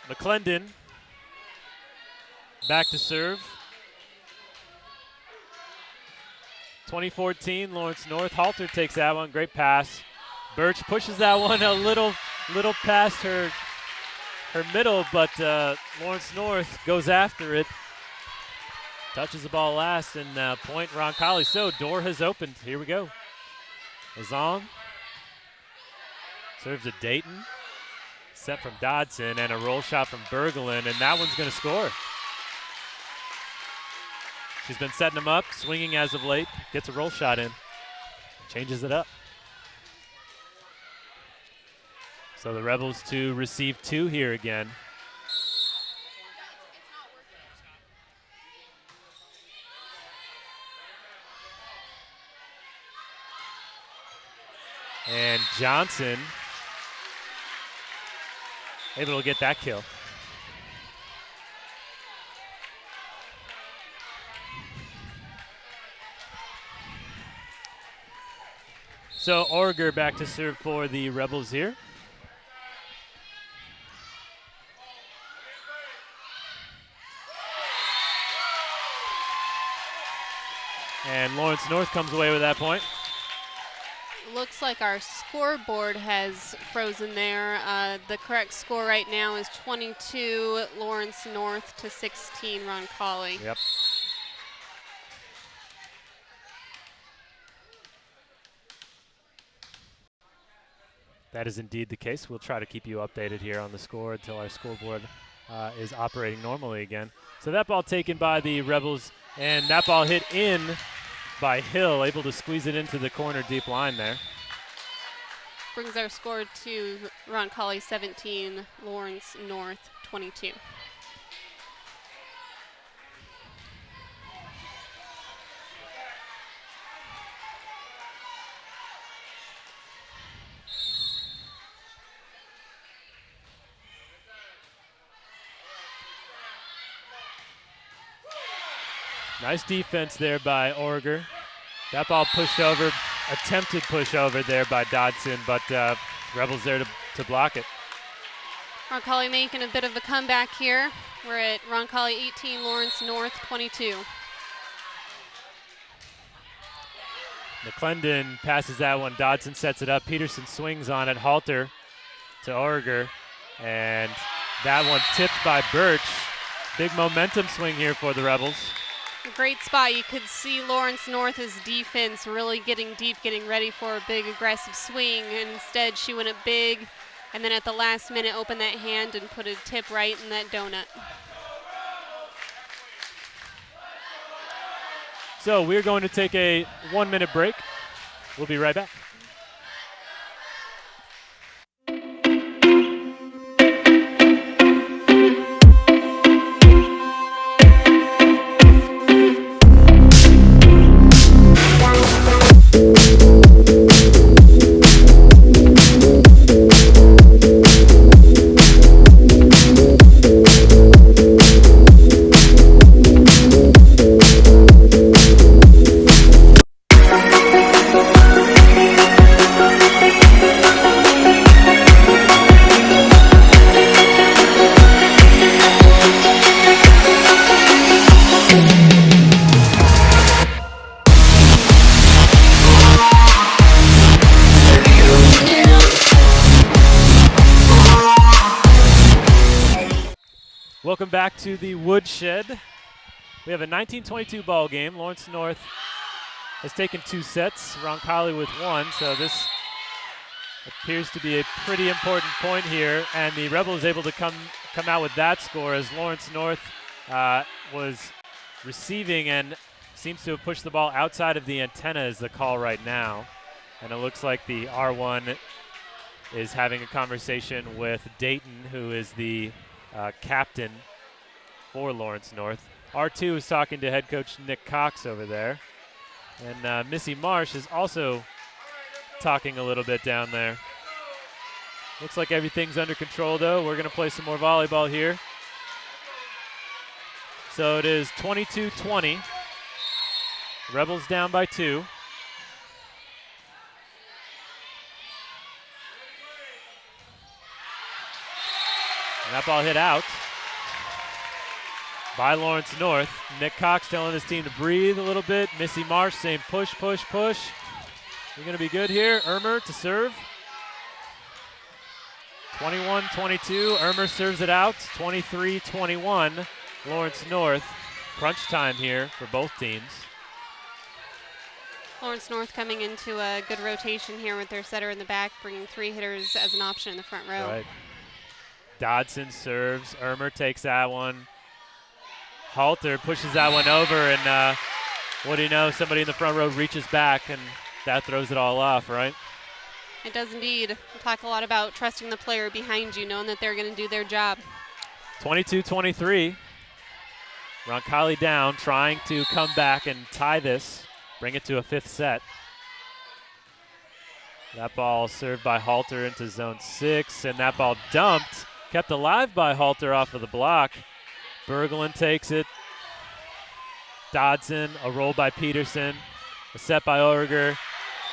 McClendon back to serve. 2014, Lawrence North. Halter takes that one. Great pass. Birch pushes that one a little past her middle, but Lawrence North goes after it. Touches the ball last, and point Roncalli. So door has opened. Here we go. Lazong serves to Dayton. Set from Dodson, and a roll shot from Bergelin, and that one's going to score. She's been setting them up, swinging as of late, gets a roll shot in, changes it up. So the Rebels to receive 2 here again. And Johnson able to get that kill. So Orger back to serve for the Rebels here. And Lawrence North comes away with that point. Looks like our scoreboard has frozen there. The correct score right now is 22 Lawrence North to 16 Roncalli. Yep. That is indeed the case. We'll try to keep you updated here on the score until our scoreboard is operating normally again. So that ball taken by the Rebels, and that ball hit in by Hill, able to squeeze it into the corner deep line there. Brings our score to Roncalli 17, Lawrence North 22. Nice defense there by Orger. That ball pushed over, attempted push over there by Dodson, but Rebels there to block it. Roncalli making a bit of a comeback here. We're at Roncalli 18, Lawrence North 22. McClendon passes that one. Dodson sets it up. Peterson swings on it. Halter to Orger. And that one tipped by Birch. Big momentum swing here for the Rebels. A great spot. You could see Lawrence North's defense really getting deep, getting ready for a big aggressive swing. And instead, she went up big, and then at the last minute opened that hand and put a tip right in that donut. So we're going to take a 1-minute break. We'll be right back. Welcome back to the Woodshed. We have a 19-22 ball game. Lawrence North has taken 2 sets, Roncalli with 1, so this appears to be a pretty important point here, and the Rebels able to come out with that score as Lawrence North was receiving and seems to have pushed the ball outside of the antenna is the call right now. And it looks like the R1 is having a conversation with Dayton, who is the captain for Lawrence North. R2 is talking to head coach Nick Cox over there. And Missy Marsh is also talking a little bit down there. Looks like everything's under control, though. We're going to play some more volleyball here. So it is 22-20. Rebels down by 2. And that ball hit out by Lawrence North. Nick Cox telling his team to breathe a little bit. Missy Marsh saying push, push, push. We're going to be good here. Ermer to serve. 21-22. Ermer serves it out. 23-21. Lawrence North. Crunch time here for both teams. Lawrence North coming into a good rotation here with their setter in the back, bringing 3 hitters as an option in the front row. Right. Dodson serves. Ermer takes that one. Halter pushes that one over, and what do you know? Somebody in the front row reaches back, and that throws it all off, right? It does indeed. We talk a lot about trusting the player behind you, knowing that they're going to do their job. 22-23. Roncalli down, trying to come back and tie this, bring it to a 5th set. That ball served by Halter into zone 6, and that ball dumped. Kept alive by Halter off of the block. Berglund takes it. Dodson, a roll by Peterson. A set by Orger.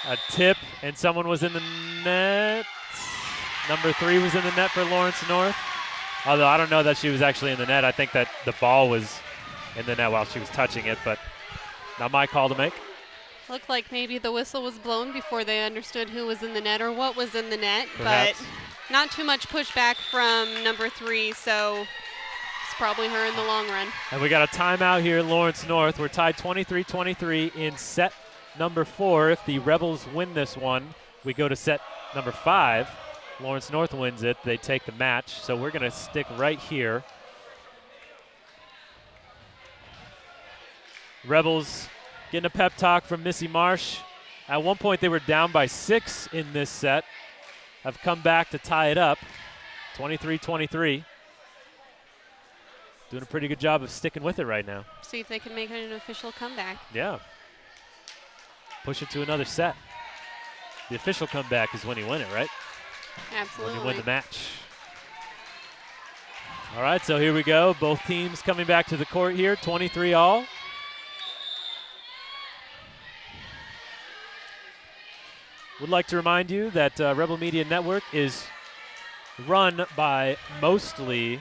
A tip, and someone was in the net. Number 3 was in the net for Lawrence North. Although I don't know that she was actually in the net. I think that the ball was in the net while she was touching it, but not my call to make. Looked like maybe the whistle was blown before they understood who was in the net or what was in the net. Perhaps. But not too much pushback from number 3, so it's probably her in the long run. And we got a timeout here, Lawrence North. We're tied 23-23 in set number 4. If the Rebels win this one, we go to set number 5. Lawrence North wins it. They take the match. So we're going to stick right here. Rebels getting a pep talk from Missy Marsh. At one point, they were down by 6 in this set. have come back to tie it up, 23-23. Doing a pretty good job of sticking with it right now. See if they can make it an official comeback. Yeah. Push it to another set. The official comeback is when you win it, right? Absolutely. When you win the match. All right, so here we go. Both teams coming back to the court here, 23 all. Would like to remind you that Rebel Media Network is run by mostly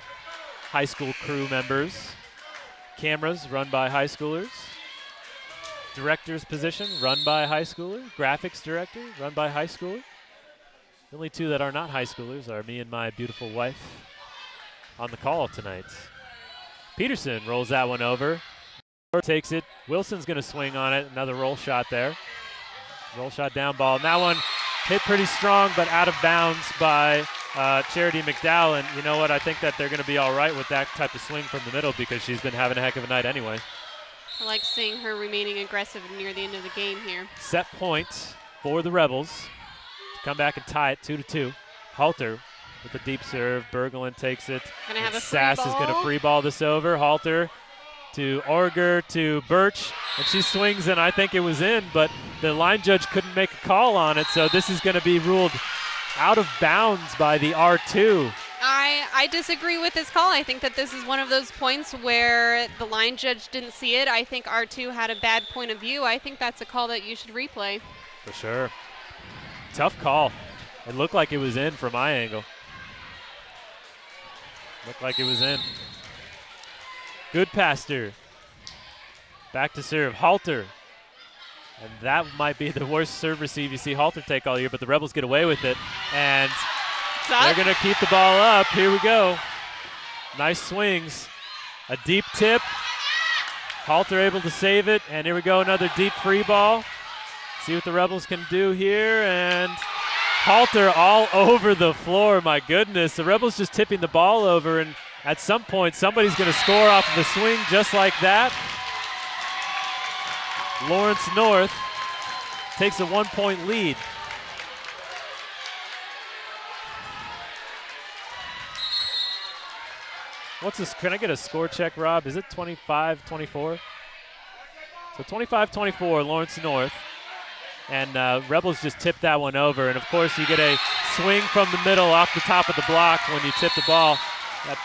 high school crew members. Cameras run by high schoolers. Director's position run by a high schooler. Graphics director run by a high schooler. The only two that are not high schoolers are me and my beautiful wife on the call tonight. Peterson rolls that one over. Takes it. Wilson's going to swing on it. Another roll shot there. Roll shot down ball. And that one hit pretty strong, but out of bounds by Charity McDowell. And you know what? I think that they're going to be all right with that type of swing from the middle because she's been having a heck of a night anyway. I like seeing her remaining aggressive near the end of the game here. Set point for the Rebels to come back and tie it 2-2. Halter with a deep serve. Berglund takes it. Gonna have a Sass free is ball. going to free ball this over. Halter to Orger to Birch, and she swings, and I think it was in, but the line judge couldn't make a call on it, so this is going to be ruled out of bounds by the R2. I disagree with this call. I think that this is one of those points where the line judge didn't see it. I think R2 had a bad point of view. I think that's a call that you should replay. For sure. Tough call. It looked like it was in from my angle. Looked like it was in. Good passer. Back to serve. Halter. And that might be the worst serve receive you see Halter take all year, but the Rebels get away with it. And they're going to keep the ball up. Here we go. Nice swings. A deep tip. Halter able to save it. And here we go, another deep free ball. See what the Rebels can do here. And Halter all over the floor. My goodness. The Rebels just tipping the ball over. And at some point, somebody's going to score off of a swing just like that. Lawrence North takes a 1-point lead. What's this? Can I get a score check, Rob? Is it 25-24? So 25-24, Lawrence North. And Rebels just tipped that one over. And, of course, you get a swing from the middle off the top of the block when you tip the ball. That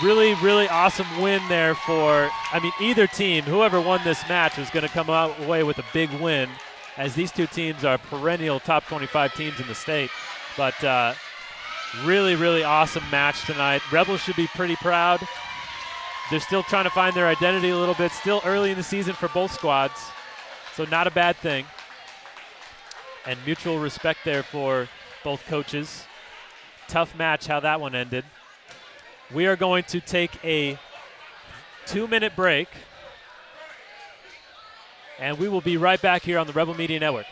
really, really awesome win there for, either team. Whoever won this match was going to come out away with a big win, as these two teams are perennial top 25 teams in the state. But really, really awesome match tonight. Rebels should be pretty proud. They're still trying to find their identity a little bit. Still early in the season for both squads, so not a bad thing. And mutual respect there for both coaches. Tough match how that one ended. We are going to take a 2-minute break, and we will be right back here on the Rebel Media Network.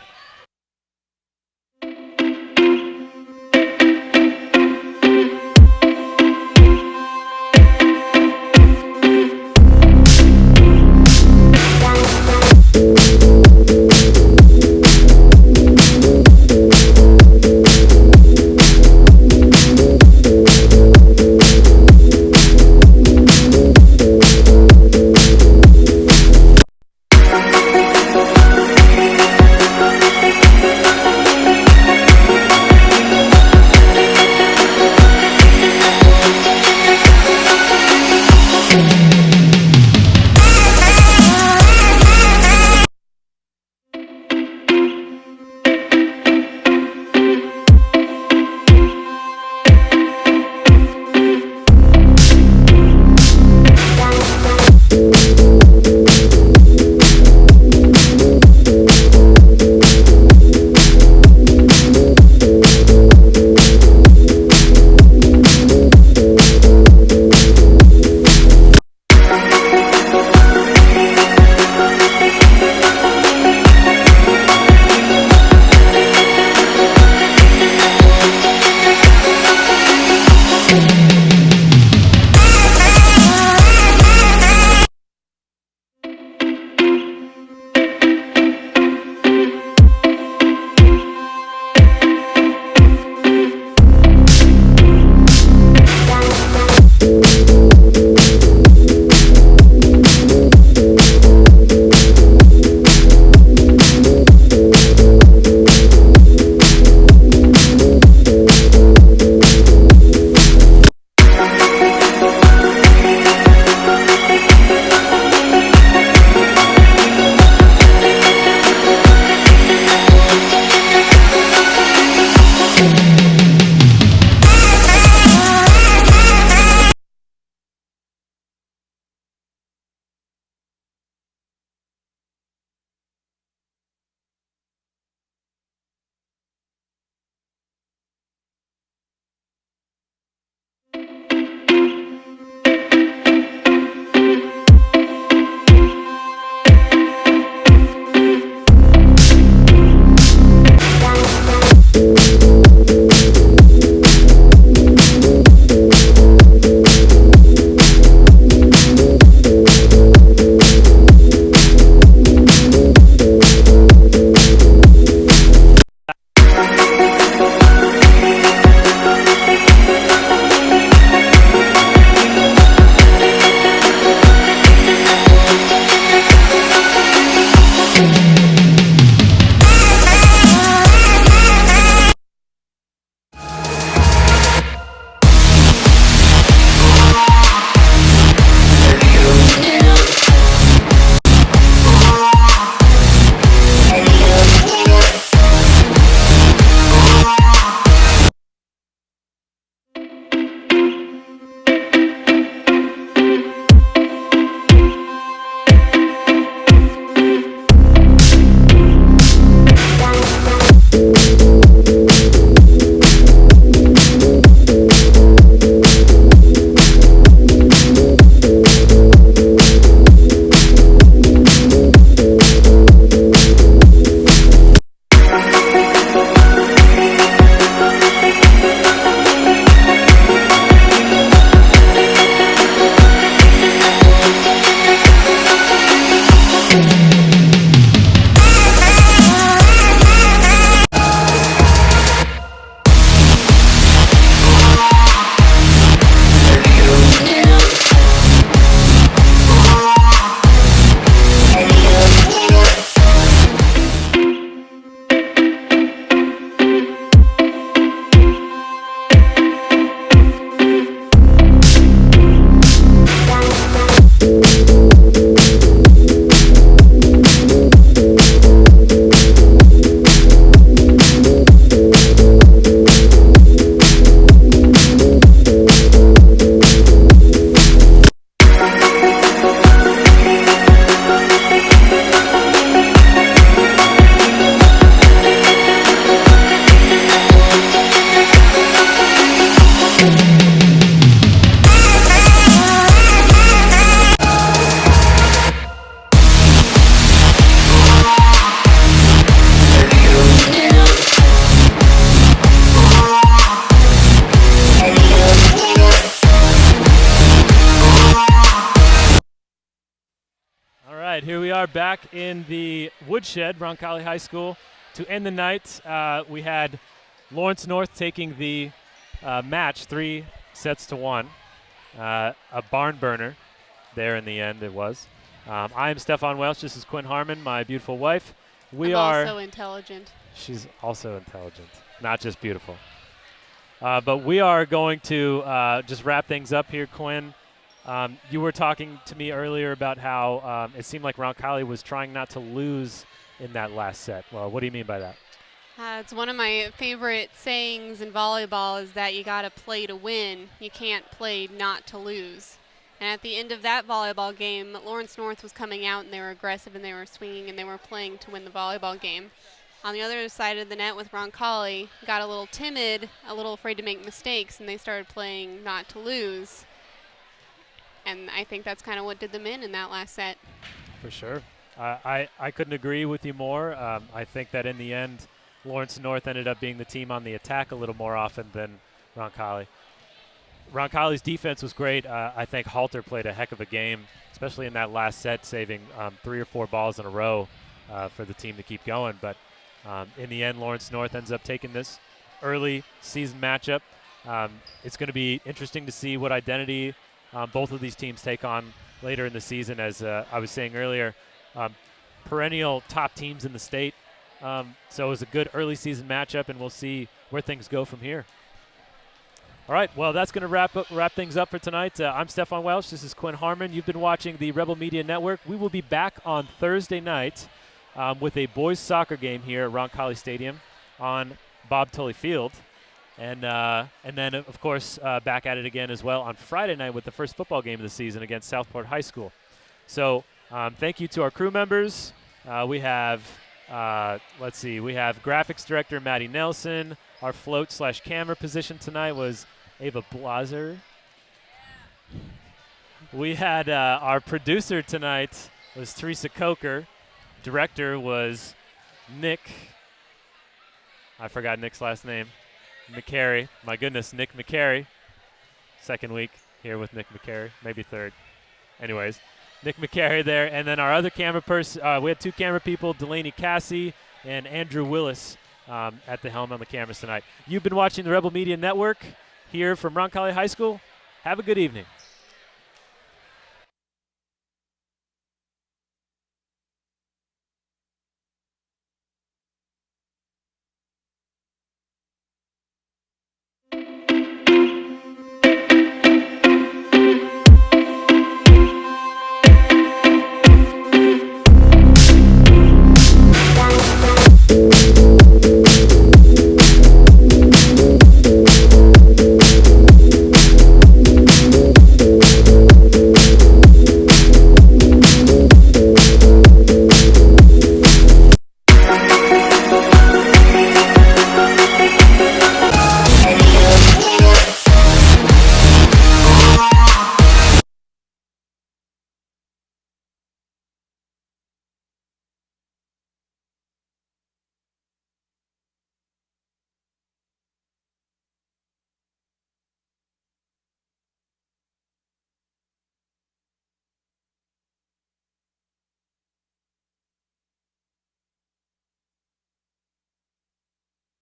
right, here we are back in the woodshed, Roncalli High School. To end the night, we had Lawrence North taking the match 3-1. A barn burner there in the end it was. I am Stefan Welch. This is Quinn Harmon, my beautiful wife. I'm also intelligent. She's also intelligent, not just beautiful. But we are going to just wrap things up here, Quinn. You were talking to me earlier about how it seemed like Roncalli was trying not to lose in that last set. Well, what do you mean by that? It's one of my favorite sayings in volleyball is that you got to play to win. You can't play not to lose. And at the end of that volleyball game, Lawrence North was coming out and they were aggressive and they were swinging and they were playing to win the volleyball game. On the other side of the net with Roncalli, got a little timid, a little afraid to make mistakes, and they started playing not to lose. And I think that's kind of what did them in that last set. For sure. I couldn't agree with you more. I think that in the end, Lawrence North ended up being the team on the attack a little more often than Roncalli. Roncalli's defense was great. I think Halter played a heck of a game, especially in that last set, saving 3 or 4 balls in a row for the team to keep going. But in the end, Lawrence North ends up taking this early season matchup. It's going to be interesting to see what identity both of these teams take on later in the season. As I was saying earlier, perennial top teams in the state. So it was a good early season matchup, and we'll see where things go from here. All right, well, that's going to wrap things up for tonight. I'm Stefan Welch. This is Quinn Harmon. You've been watching the Rebel Media Network. We will be back on Thursday night with a boys soccer game here at Roncalli Stadium on Bob Tully Field. And then, of course, back at it again as well on Friday night with the first football game of the season against Southport High School. So thank you to our crew members. We have graphics director Maddie Nelson. Our float/camera position tonight was Ava Blaser. We had our producer tonight was Teresa Coker. Director was Nick. I forgot Nick's last name. McCary. My goodness, Nick McCary. Second week here with Nick McCary. Maybe third. Anyways, Nick McCary there. And then our other camera person, we had 2 camera people, Delaney Cassie and Andrew Willis at the helm on the cameras tonight. You've been watching the Rebel Media Network here from Roncalli High School. Have a good evening.